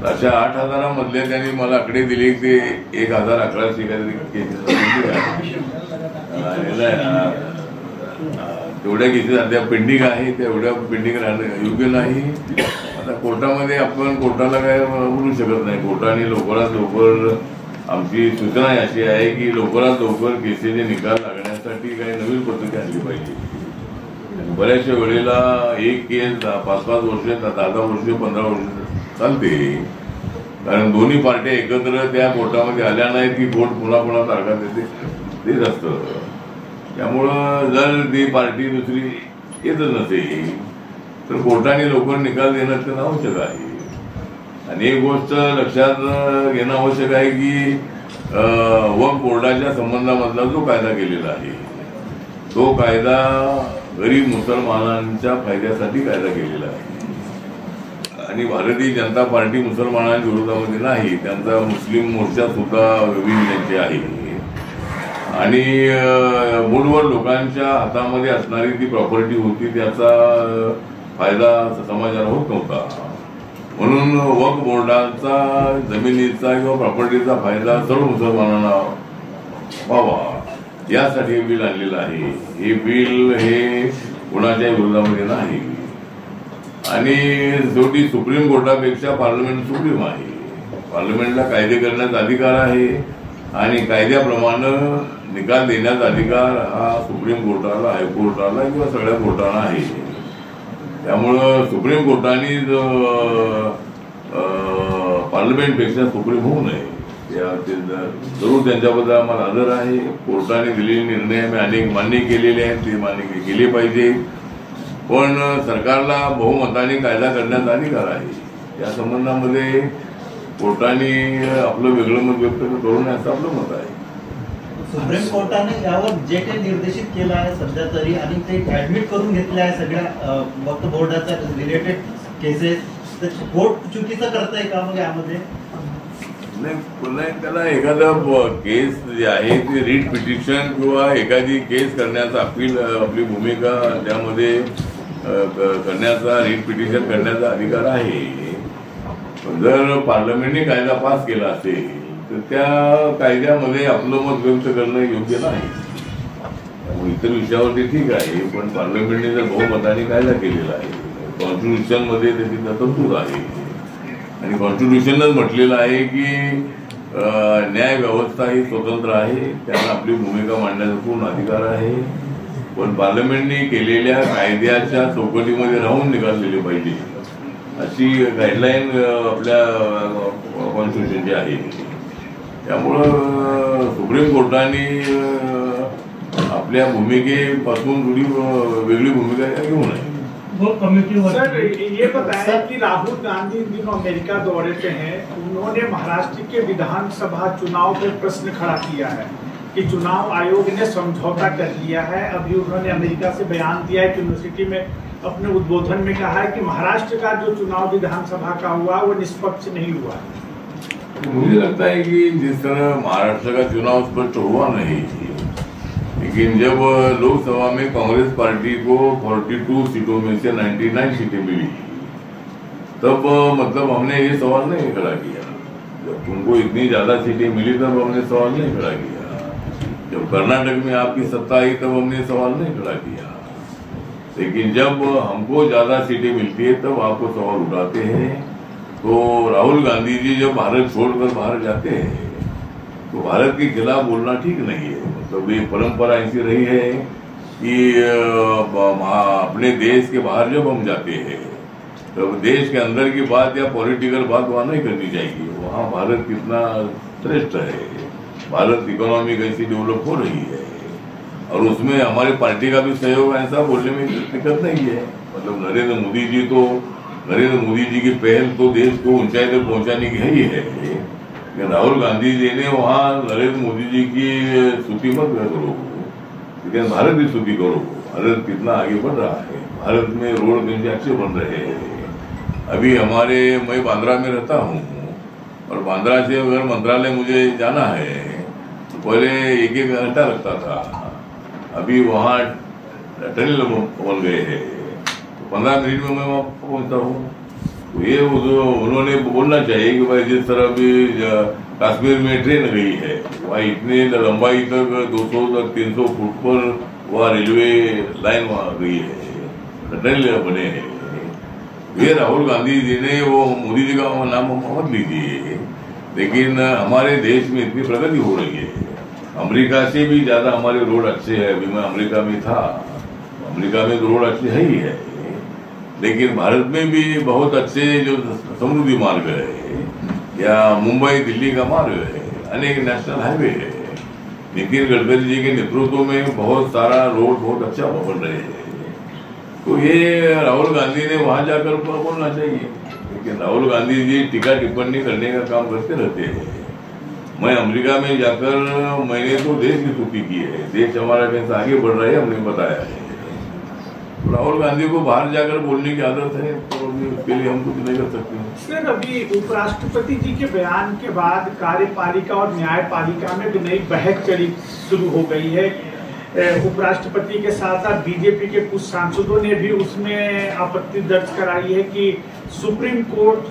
अशा 8,000 मधले त्यांनी मला आकडे दिले की ते 1,1100 केसेस तेवढ्या केसेस अद्याप पेंडिंग आहे. तेवढ्या पेंडिंग राहणं योग्य नाही. आता कोर्टामध्ये आपण कोर्टाला काय बोलू शकत नाही. कोर्टाने लवकरात लवकर, आमची सूचना अशी आहे की लवकरात लवकर केसेसचे निकाल लागण्यासाठी काही नवीन पद्धती आणली पाहिजे. बऱ्याचशा वेळेला एक केस 5-5 वर्ष, 10-10 वर्ष, 15 वर्ष चालते, कारण दोन्ही पार्ट्या एकत्र त्या कोर्टामध्ये आल्या नाहीत की कोर्ट पुन्हा पुन्हा तारखा देत असतं. त्यामुळं जर ती पार्टी दुसरी येतच नसेल तर कोर्टाने लवकर निकाल देणं त्यांना आवश्यक आहे. आणि एक गोष्ट लक्षात घेणं आवश्यक आहे की वक्फ बोर्डाच्या संबंधामधला जो कायदा केलेला आहे तो कायदा गरीब मुसलमानांच्या फायद्यासाठी कायदा केलेला आहे आणि भारतीय जनता पार्टी मुसलमानांच्या विरोधामध्ये नाही. त्यांचा मुस्लिम मोर्चा सुद्धा विविधतेचे आहे आणि मूळवर लोकांच्या हातामध्ये असणारी ती प्रॉपर्टी होती त्याचा फायदा समाजाला होत नव्हता. म्हणून वक्फ बोर्डाचा जमिनीचा किंवा प्रॉपर्टीचा फायदा सर्व मुसलमानांना व्हावा यासाठी हे बिल आणलेलं आहे. हे बिल हे कोणाच्या विरोधामध्ये नाही आणि शेवटी सुप्रीम कोर्टापेक्षा पार्लमेंट सुप्रीम आहे. पार्लमेंटला कायदे करण्याचा अधिकार आहे आणि कायद्याप्रमाणे निकाल देण्याचा अधिकार हा सुप्रीम कोर्टाला, हायकोर्टाला किंवा सगळ्या कोर्टाला आहे. त्यामुळं सुप्रीम कोर्टाने पार्लमेंटपेक्षा सुप्रीम होऊ नये जरूर त्यांच्याबद्दल आम्हाला आदर आहे. कोर्टाने दिलेले निर्णय आम्ही अनेक मान्य केलेले आहेत, ते मान्य केले पाहिजे. पण सरकारला बहुमताने कायदा करण्याचा अधिकार आहे. या संबंधामध्ये कोर्टाने आपलं वेगळं मत व्यक्त करू नये असं आपलं मत आहे. सुप्रीम कोर्टाने यावर जे काही निर्देशित केलं आहे सध्या तरी आणि ते ऍडमिट करून घेतले आहे सगळ्या वक्फ बोर्डाच्या रिलेटेड केसेस, तर कोर्ट चुकीचं करताय का मग यामध्ये? नाही, पुन्हा त्याला एखादा केस जे आहे ते रीट पिटिशन किंवा एखादी केस करण्याचा अपील आपली भूमिका त्यामध्ये करण्याचा, रीट पिटिशन करण्याचा अधिकार आहे. जर पार्लमेंटने कायदा पास केला असेल तर त्या कायद्यामध्ये आपलं मत व्यक्त करणं योग्य नाही. त्यामुळे इतर विषयावरती ठीक आहे, पण पार्लमेंटने जर बहुमताने कायदा केलेला आहे, कॉन्स्टिट्यूशन मध्ये त्याची तरतूद आहे आणि कॉन्स्टिट्यूशनच म्हटलेलं आहे की न्याय व्यवस्था ही स्वतंत्र आहे, त्यांना आपली भूमिका मांडण्याचा पूर्ण अधिकार आहे. पण पार्लमेंटने केलेल्या कायद्याच्या चौकटीमध्ये राहून निकाललेले पाहिजे अशी गाईडलाईन आपल्या कॉन्स्टिट्यूशनची आहे. त्यामुळं सुप्रीम कोर्टाने आपल्या भूमिकेपासून थोडी वेगळी भूमिका घेऊ नये. सर, ये बताएं कि राहुल गांधी जिन अमेरिका दौरे पे हैं, उन्होंने महाराष्ट्र के विधानसभा चुनाव पे प्रश्न खड़ा किया है कि चुनाव आयोग ने समझौता कर लिया है. अभी उन्होंने अमेरिका से बयान दिया है, यूनिवर्सिटी में अपने उद्बोधन में कहा है कि महाराष्ट्र का जो चुनाव विधानसभा का हुआ वो निष्पक्ष नहीं हुआ. मुझे लगता है कि जिस तरह महाराष्ट्र का चुनाव स्पष्ट हुआ नहीं, लेकिन जब लोकसभा में कांग्रेस पार्टी को 42 सीटों में से 99 सीटें मिली, तब मतलब हमने ये सवाल नहीं खड़ा किया. जब तुमको इतनी ज्यादा सीटें मिली तब हमने सवाल नहीं खड़ा किया. जब कर्नाटक में आपकी सत्ता आई तब हमने सवाल नहीं खड़ा किया. लेकिन जब हमको ज्यादा सीटें मिलती है तब आपको सवाल उठाते हैं. तो राहुल गांधी जी जब भारत छोड़कर बाहर जाते हैं तो भारत के खिलाफ बोलना ठीक नहीं है. मतलब ये परंपरा ऐसी रही है कि अपने देश के बाहर जब हम जाते हैं तो देश के अंदर की बात या पॉलिटिकल बात वहां नहीं करनी चाहिए. वहां भारत कितना श्रेष्ठ है, भारत इकोनॉमी कैसी डेवलप हो रही है, और उसमें हमारी पार्टी का भी सहयोग है, ऐसा बोलने में दिक्कत नहीं है। मतलब नरेंद्र मोदी जी की पहल तो देश को ऊंचाई तक पहुंचाने की है ही है। राहुल गांधी जी ने वहाँ नरेंद्र मोदी जी की स्तुति मत करो, लेकिन भारत की स्तुति करो। भारत कितना आगे बढ़ रहा है, भारत में रोड कितने अच्छे बन रहे हैं। अभी मैं बांद्रा में रहता हूँ, और बांद्रा से अगर मंत्रालय मुझे जाना है तो पहले 1-1 घंटा लगता था, अभी वहाँ टनल बन गए हैं, 15 मिनट में मैं वहाँ पहुँचता हूँ। तो ये उन्होंने बोलना चाहिए कि भाई जिस तरह भी कश्मीर में ट्रेन गई है, वहाँ इतने लंबाई तक 200 तक 300 फुट पर वहाँ रेलवे लाइन वहाँ गई है, टनल बने हैं। ये राहुल गांधी जी ने, वो मोदी जी का नाम मत लीजिए, लेकिन हमारे देश में इतनी प्रगति हो रही है। अमेरिका से भी ज्यादा हमारे रोड अच्छे हैं। अभी मैं अमेरिका में था, अमेरिका में तो रोड अच्छे है ही है, लेकिन भारत में भी बहुत अच्छे जो समृद्धि मार्ग है, या मुंबई दिल्ली का मार्ग है, अनेक नेशनल हाईवे है। नितिन गडकरी जी के नेतृत्व में बहुत सारा रोड बहुत अच्छा बन रहे हैं। तो ये राहुल गांधी ने वहां जाकर बोलना चाहिए, लेकिन राहुल गांधी जी टीका टिप्पणी करने का काम करते रहते हैं। मैं अमेरिका में जाकर मैंने तो देश की स्तुति की है, देश हमारा कैसे आगे बढ़ रहा है हमने बताया है। राहुल गांधी को बाहर जाकर बोलने की आदत है, तो उसके लिए हम कुछ नहीं कर सकते। सर, अभी उपराष्ट्रपति जी के बयान के बाद कार्यपालिका और न्यायपालिका में भी नई बहस चली शुरू हो गई है। उपराष्ट्रपति के साथ साथ बीजेपी के कुछ सांसदों ने भी उसमें आपत्ति दर्ज कराई है कि सुप्रीम कोर्ट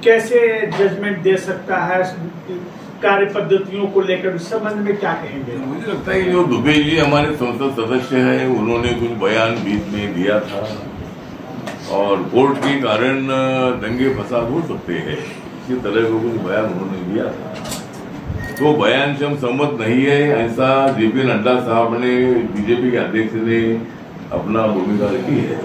कैसे जजमेंट दे सकता है कार्य पद्धतियों को लेकर। इस संबंध में क्या कहेंगे? मुझे लगता है कि जो दुबे जी हमारे संसद सदस्य हैं, उन्होंने कुछ बयान बीच में दिया था, और कोर्ट के कारण दंगे फसाद हो सकते हैं, इसी तरह का कुछ बयान उन्होंने दिया था। तो बयान से हम सहमत नहीं है, ऐसा जेपी नड्डा साहब ने, बीजेपी के अध्यक्ष ने अपना भूमिका रखी है,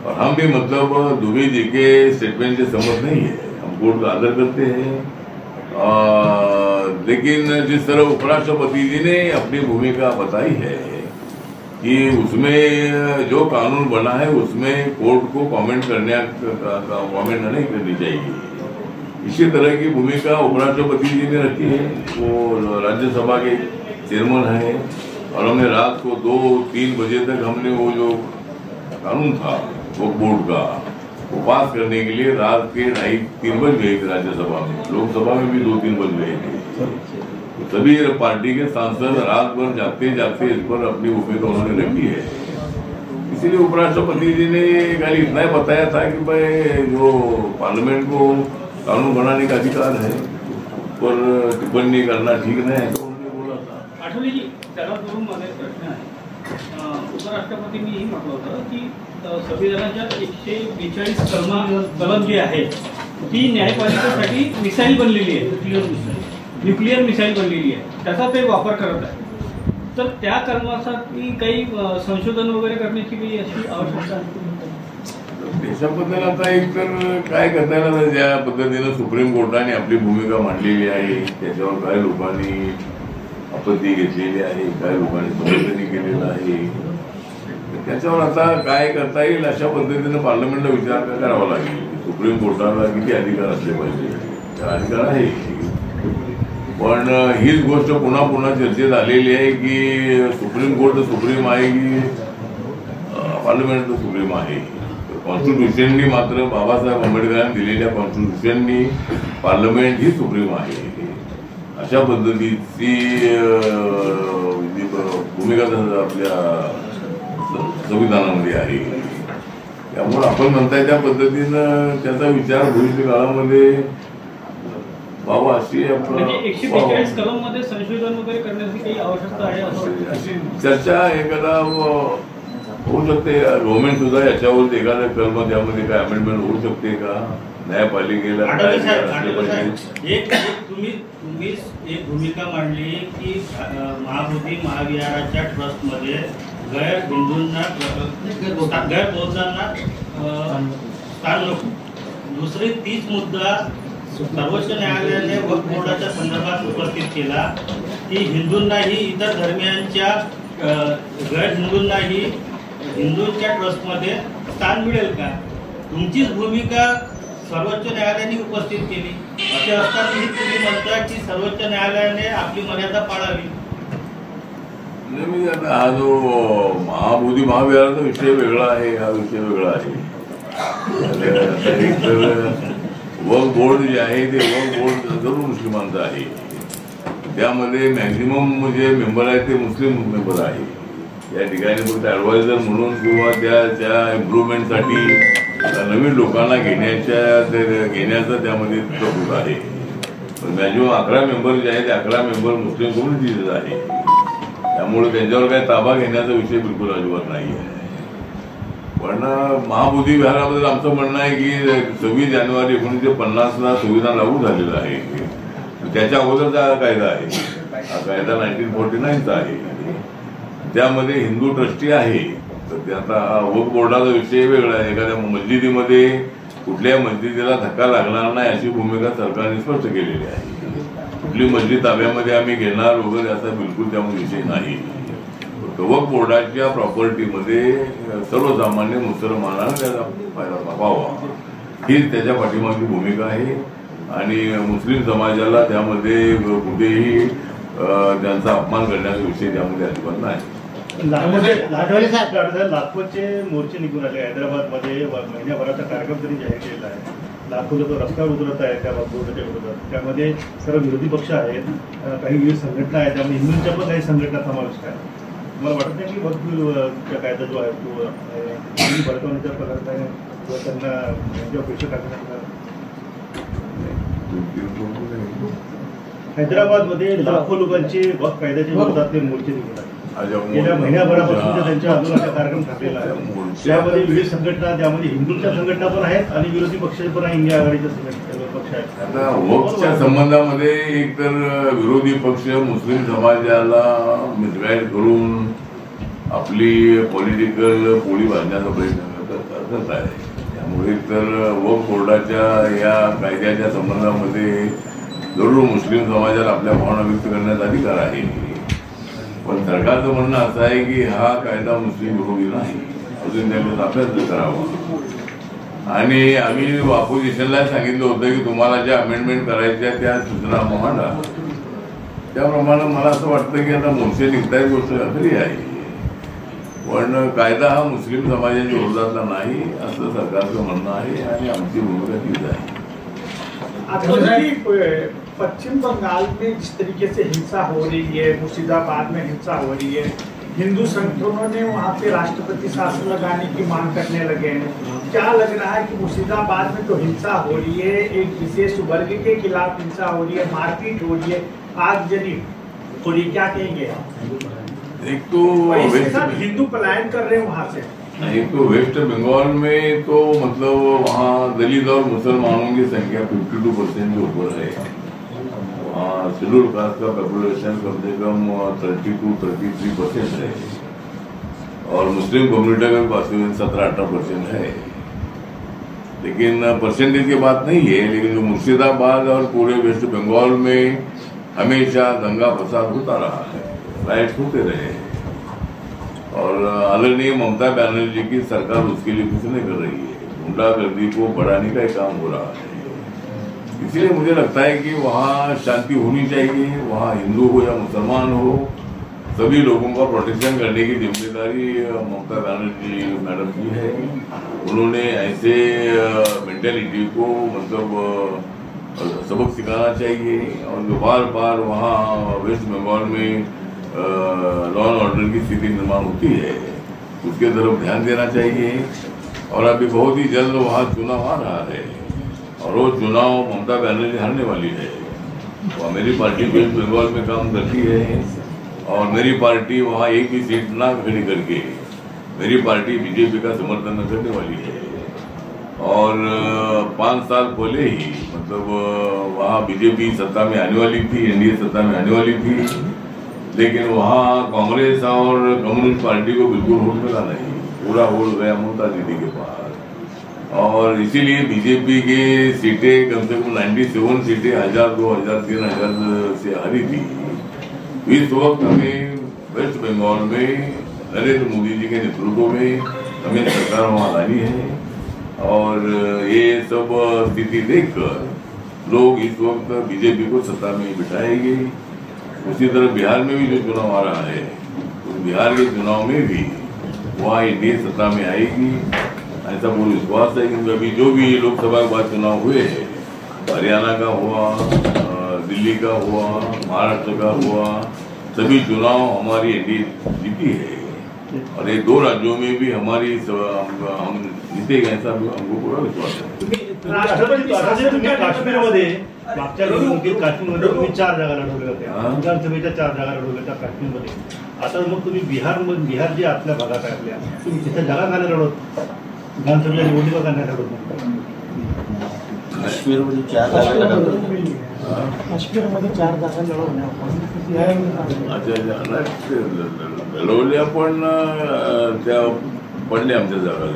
और हम भी मतलब दुबे जी के स्टेटमेंट से सहमत नहीं है। हम कोर्ट का आदर करते हैं, लेकिन जिस तरह उपराष्ट्रपति जी ने अपनी भूमिका बताई है कि उसमें जो कानून बना है उसमें कोर्ट को कमेंट नहीं करनी चाहिए, इसी तरह की भूमिका उपराष्ट्रपति जी ने रखी है। वो राज्यसभा के चेयरमैन है, और हमने रात को 2-3 बजे तक हमने वो जो कानून था वक्फ बोर्ड का, वो पास करने के लिए रात के 2:30-3 बज गए थे राज्यसभा में, लोकसभा में भी 2-3 बज गए थे। तो सभी पार्टी के सांसद रात भर जागते जागते इस पर अपनी भूमिका उन्होंने रखी है। इसीलिए उपराष्ट्रपति जी ने खाली इतना ही बताया था कि भाई जो पार्लियामेंट को कानून बनाने का अधिकार है, पर टिप्पणी करना ठीक नहीं है, तो उन्होंने बोला था। आठवले जी, त्याला धरून माझा एक प्रश्न आहे। उपराष्ट्रपतींनीही म्हटलं होतं की संविधानाच्या 142 कलम जी आहे ती न्यायपालिकेसाठी मिसाईल बनलेली आहे, न्यूक्लिअर मिसाईल बनलेली आहे, त्याचा ते वापर करत आहे। तर त्या कर्मासाठी काही संशोधन वगैरे करण्याची काही अशी आवश्यकता आहे? देशाबद्दल आता एक तर काय करता येणार, ज्या पद्धतीनं सुप्रीम कोर्टाने आपली भूमिका मांडलेली आहे त्याच्यावर काही लोकांनी आपत्ती घेतलेली आहे, काही लोकांनी समर्थन केलेलं आहे, त्याच्यावर आता काय करता येईल अशा पद्धतीनं पार्लमेंटला विचार करावा लागेल। सुप्रीम कोर्टाला किती अधिकार असले पाहिजे, त्या अधिकार आहे, पण हीच गोष्ट पुन्हा पुन्हा चर्चेत आलेली आहे की सुप्रीम कोर्ट तर सुप्रीम आहे की पार्लमेंट तर सुप्रीम आहे। कॉन्स्टिट्यूशननी मात्र बाबासाहेब आंबेडकरांनी दिलेल्या कॉन्स्टिट्यूशननी पार्लमेंट ही सुप्रीम आहे, अशा पद्धतीची भूमिका आपल्या संविधानामध्ये आहे। त्यामुळे आपण म्हणताय त्या पद्धतीनं त्याचा विचार भविष्य काळामध्ये बाबा अशी 142 कलम मध्ये संशोधन वगैरे करण्याची काही आवश्यकता आहे अशी चर्चा एखादा होऊ शकते। गव्हर्नमेंट सुद्धा याच्यावर एखाद्या कलम त्यामध्ये काय अमेंडमेंट होऊ शकते का, न्यायपालिकेला तुम्ही एक भूमिका मांडली की महाबोधी महाविहाराच्या ट्रस्टमध्ये गैरहिंदूंना गैरबौद्धांना स्थान नको। दुसरे तीच मुद्दा सर्वोच्च न्यायालयाने वक्फ बोर्डाच्या संदर्भात उपस्थित केला की हिंदूंनाही इतर धर्मियांच्या गैर हिंदूंनाही हिंदूंच्या ट्रस्टमध्ये स्थान मिळेल का? तुमचीच भूमिका सर्वोच्च न्यायालयाने उपस्थित केली. असे असतानाही तुम्ही म्हणता की सर्वोच्च न्यायालयाने आपली मर्यादा पाळावी. हा जो महाबोधी महाविहाराचा विषय वेगळा आहे, हा विषय वेगळा आहे. एक वक्फ बोर्ड जे आहे ते वक्फ बोर्ड जरूर मुस्लिमांचं आहे. त्यामध्ये मॅक्झिमम जे मेंबर आहेत ते मुस्लिम मेंबर आहे. या ठिकाणी फक्त ॲडवायझर म्हणून किंवा त्या इम्प्रुव्हमेंटसाठी नवीन लोकांना घेण्याचं त्यामध्ये तरतूद आहे. पण मॅक्झिमम 11 मेंबर जे आहेत ते 11 मेंबर मुस्लिम कम्युनिटीचे आहे. त्यामुळे त्यांच्यावर काही ताबा घेण्याचा विषय बिलकुल अजिबात नाही आहे. पण महाबोधी विहाराबद्दल आमचं म्हणणं आहे की 26 जानेवारी 1950ला संविधान लागू झालेलं आहे. त्याच्या अगोदरचा कायदा आहे. हा कायदा 1949चा आहे. त्यामध्ये हिंदू ट्रस्टी आहे. तर ते आता वक्फ बोर्डाचा विषय वेगळा आहे. एखाद्या मस्जिदीमध्ये कुठल्याही मस्जिदीला धक्का लागणार नाही अशी भूमिका सरकारने स्पष्ट केलेली आहे. कुठली मस्जिद ताब्यामध्ये आम्ही घेणार वगैरे असा बिलकुल त्यामध्ये विषय नाही. वक्फ बोर्डाच्या प्रॉपर्टीमध्ये सर्वसामान्य मुसलमानांना त्याचा फायदा व्हावा हीच त्याच्या पाठीमागची भूमिका आहे. आणि मुस्लिम समाजाला त्यामध्ये कुठेही त्यांचा अपमान करण्याचा विषय त्यामध्ये अजिबात नाही. लाखोचे मोर्चे निघून आले. हैदराबादमध्ये महिन्याभराचा कार्यक्रम त्यांनी जाहीर केलेला आहे. लाखो लोक रस्त्यावर उतरत आहेत त्या बोर्डाच्या विरोधात. त्यामध्ये सर्व विरोधी पक्ष आहेत, काही विविध संघटना आहेत, त्यामध्ये हिंदूंच्या पण काही संघटना समाविष्ट आहेत. मला वाटत नाही की वक्फ कायदा जो आहे तो भडकवण्याच्या प्रकारे किंवा त्यांना त्यांच्या अपेक्षा टाकण्याचा. हैदराबादमध्ये लाखो लोकांचे वक्फ कायद्याच्या विरोधातले मोर्चे निघून आले. गेल्या महिन्याभरापासून त्यांच्या आंदोलनाचा कार्यक्रम ठरलेला आहे. त्यामध्ये विविध संघटना, त्यामध्ये हिंदूंच्या संघटना पण आहेत आणि विरोधी पक्ष पण आहे, इंडिया आघाडीच्या पक्ष आहेत. आता वक्फच्या संबंधामध्ये एक तर विरोधी पक्ष मुस्लिम समाजाला मिसगाईड करून आपली पॉलिटिकल पोळी बांधण्याचा प्रयत्न करत आहे. त्यामुळे तर वक्फ बोर्डाच्या या कायद्याच्या संबंधामध्ये जरूर मुस्लिम समाजाला आपल्या भावना व्यक्त करण्याचा अधिकार आहे. पण सरकारचं म्हणणं असं आहे की हा कायदा मुस्लिम विरोधी नाही, अजून त्याचा अभ्यास करावा. आणि आम्ही ऑपोजिशनला सांगितलं होतं की तुम्हाला ज्या अमेंडमेंट करायच्या त्या सूचना मांडा. त्याप्रमाणे मला असं वाटतं की आता मोर्चे निघताय गोष्ट खरी आहे. पण कायदा हा मुस्लिम समाजाच्या विरोधातला नाही असं सरकारचं म्हणणं आहे आणि आमची भूमिका तीच आहे. पश्चिम बंगाल में जिस तरीके से हिंसा हो रही है, मुर्शिदाबाद में हिंसा हो रही है, हिंदू संगठनों ने वहाँ पे राष्ट्रपति शासन लगाने की मांग करने लगे हैं. क्या लग रहा है कि मुर्शिदाबाद में तो हिंसा हो रही है, एक विशेष वर्ग के खिलाफ हिंसा हो रही है, मारपीट हो रही है, आगजनी हो रही, क्या कहेंगे? एक तो हिंदू पलायन कर रहे हैं वहाँ से. एक तो वेस्ट बंगाल में तो मतलब वहाँ दलित और मुसलमानों की संख्या 52% के ऊपर है. वहाँ शेड्यूल कास्ट का पॉपुलेशन कम से कम 32-33% है और मुस्लिम कम्युनिटी का पास 17-18% है. लेकिन परसेंटेज की बात नहीं है. लेकिन जो मुर्शिदाबाद और पूरे वेस्ट बंगाल में हमेशा दंगा फसाद होता रहा है, राइट्स होते रहे और आदरणीय ममता बनर्जी की सरकार उसके लिए कुछ नहीं कर रही है. गुंडागर्दी को बढ़ाने का काम हो रहा है. इसलिए मुझे लगता है कि वहाँ शांति होनी चाहिए. वहाँ हिंदू हो या मुसलमान हो, सभी लोगों का प्रोटेक्शन करने की जिम्मेदारी ममता बनर्जी मैडम की है. उन्होंने ऐसे मेंटेलिटी को मतलब सबक सिखाना चाहिए और जो बार बार वहाँ वेस्ट बंगाल में लॉ एंड ऑर्डर की स्थिति निर्माण होती है उसके तरफ ध्यान देना चाहिए. और अभी बहुत ही जल्द वहाँ चुनाव आ रहा है और वो चुनाव ममता बनर्जी हारने वाली है. वो मेरी पार्टी वेस्ट बंगाल में काम करती है और मेरी पार्टी वहाँ एक भी सीट ना खड़ी करके मेरी पार्टी बीजेपी का समर्थन करने वाली है. और 5 साल पहले ही मतलब वहाँ बीजेपी सत्ता में आने वाली थी, एनडीए सत्ता में आने वाली थी, लेकिन वहाँ कांग्रेस और कम्युनिस्ट पार्टी को बिल्कुल वोट मिला नहीं. पूरा वोट गया ममता दीदी के पास. और इसीलिए बीजेपी के सीटें कम से कम 97 सीटें 1000, 2000, 3000 से हारी थी। इस वक्त हमें वेस्ट बंगाल में नरेंद्र मोदी जी के नेतृत्व में हमें सरकार वहां लानी है और ये सब स्थिति देखकर लोग इस वक्त बीजेपी को सत्ता में बिठाएंगे। उसी तरह बिहार में भी जो चुनाव आ रहा है तो बिहार के चुनाव में भी वहाँ एनडीए सत्ता में आएगी, ऐसा पूरा विश्वास है। क्योंकि अभी जो भी लोकसभा के बाद चुनाव हुए हैं, हरियाणा का हुआ, दिल्ली का हुआ, महाराष्ट्र का हुआ, सभी चुनाव हमारी एनडीए जीती है और ये 2 राज्यों में भी हमारी हम जीतेगा, ऐसा हमको पूरा विश्वास है। तुम्ही काश्मीरमध्ये मागच्या निवडणुकीत काश्मीरमध्ये तुम्ही 4 जागा लढवल्या होत्या, विधानसभेच्या 4 जागा लढवल्या होत्या काश्मीरमध्ये. आता मग तुम्ही बिहार जे आपल्या भागात आहे आपल्या, तुम्ही तिथे जागा का नाही लढवत? विधानसभेच्या निवडणुका का नाही लढवत? काश्मीरमध्ये 4 जागा लढवल्या. काश्मीरमध्ये 4 जागा लढवल्या लढवल्या पण त्या पडल्या आमच्या जागा,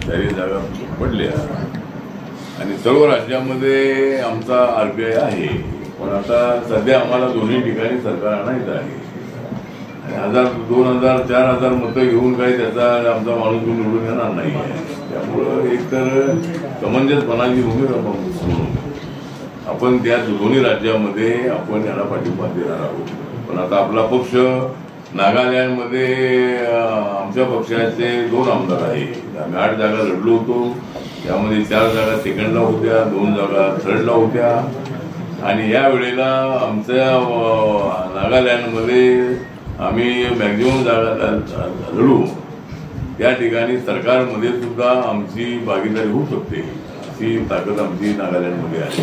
4 जागा पडल्या आणि सर्व राज्यामध्ये आमचा RBI आहे. पण आता सध्या आम्हाला दोन्ही ठिकाणी सरकार आणायचं आहे आणि 1000, 2000, 4000 मतं घेऊन काही त्याचा आमचा माणूस निवडून येणार नाही आहे. त्यामुळं एकतर समंजसपणाची भूमिका म्हणून आपण त्या दोन्ही राज्यामध्ये आपण याला पाठिंबा देणार आहोत. पण आता आपला पक्ष नागालँडमध्ये आमच्या पक्षाचे 2 आमदार आहेत. आम्ही 8 जागा लढलो होतो, त्यामध्ये 4 जागा सेकंडला होत्या, 2 जागा थर्डला होत्या आणि या वेळेला आमच्या नागालँडमध्ये आम्ही मॅक्झिमम जागा लढू. त्या ठिकाणी सरकारमध्ये सुद्धा आमची भागीदारी होऊ शकते, अशी ताकद आमची नागालँडमध्ये आहे.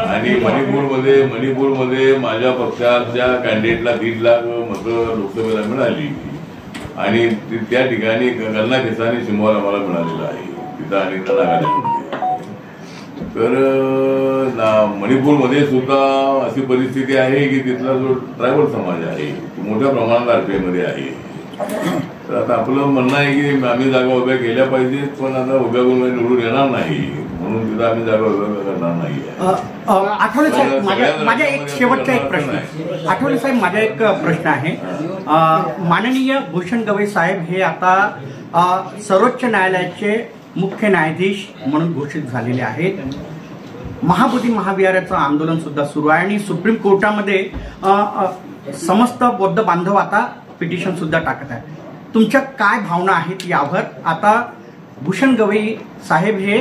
आणि मणिपूरमध्ये माझ्या पक्षाच्या कॅन्डिडेटला 1.5 लाख मतं लोकसभेला मिळाली आणि त्या ठिकाणी गन्ना किसानी सिंहवाल आम्हाला मिळालेला आहे तिथं आणि नागालँडमध्ये. तर मणिपूरमध्ये सुद्धा अशी परिस्थिती आहे की तिथला जो ट्रायबल समाज आहे तो मोठ्या प्रमाणात RBI मध्ये आहे. तर आता आपलं म्हणणं आहे की आम्ही जागा उभ्या केल्या पाहिजेत, पण आता उभ्या करून निवडून येणार नाही म्हणून तिथं आम्ही जागा उभ्या करणार नाही. आठवले साहेब, माझा एक शेवटचा एक प्रश्न आहे. आठवले साहेब, माझा एक प्रश्न आहे. माननीय भूषण गवई साहेब हे आता सर्वोच्च न्यायालयाचे मुख्य न्यायाधीश म्हणून घोषित झालेले आहेत. महाबोधी महाविहाराचं आंदोलन सुद्धा सुरू आहे आणि सुप्रीम कोर्टामध्ये समस्त बौद्ध बांधव आता पिटिशन सुद्धा टाकत आहे. तुमच्या काय भावना आहेत यावर? आता भूषण गवई साहेब हे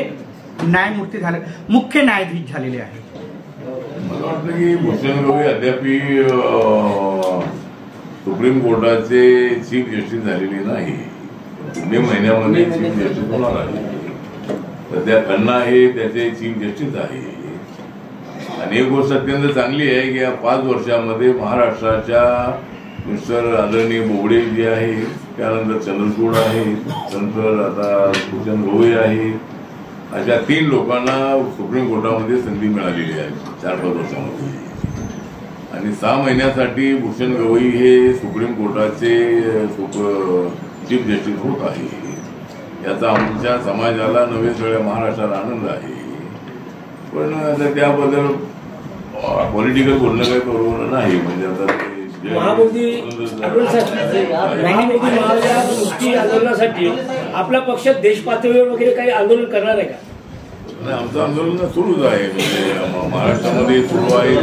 न्यायमूर्ती झाले, मुख्य न्यायाधीश झालेले आहेत. मला वाटतं की भूषण गवई अद्याप सुप्रीम कोर्टाचे चीफ जस्टिस झालेले नाही. मे महिन्यामध्ये चीफ जस्टिस होणार आहे. सध्या खन्ना हे त्याचे चीफ जस्टिस आहे आणि एक गोष्ट अत्यंत चांगली आहे की या 5 वर्षामध्ये महाराष्ट्राच्या मिस्टर आदरणीय बोबडे जे आहेत, त्यानंतर चंद्रचूड आहेत, नंतर आता भूषण गवई आहेत, अशा 3 लोकांना सुप्रीम कोर्टामध्ये संधी मिळालेली आहे 4-5 वर्षामध्ये. आणि 6 महिन्यासाठी भूषण गवई हे सुप्रीम कोर्टाचे चीफ जस्टिस होत आहे. याचा आमच्या समाजाला नव्हे सगळ्या महाराष्ट्राला आनंद आहे. पण आता त्याबद्दल पॉलिटिकल बोलणं काही बरोबर नाही. म्हणजे आता महाबोधी मुक्ती आंदोलनासाठी आपला पक्ष देश पातळीवर वगैरे काही आंदोलन करणार आहे का? आमचं आंदोलन सुरूच आहे. म्हणजे महाराष्ट्रामध्ये सुरू आहे.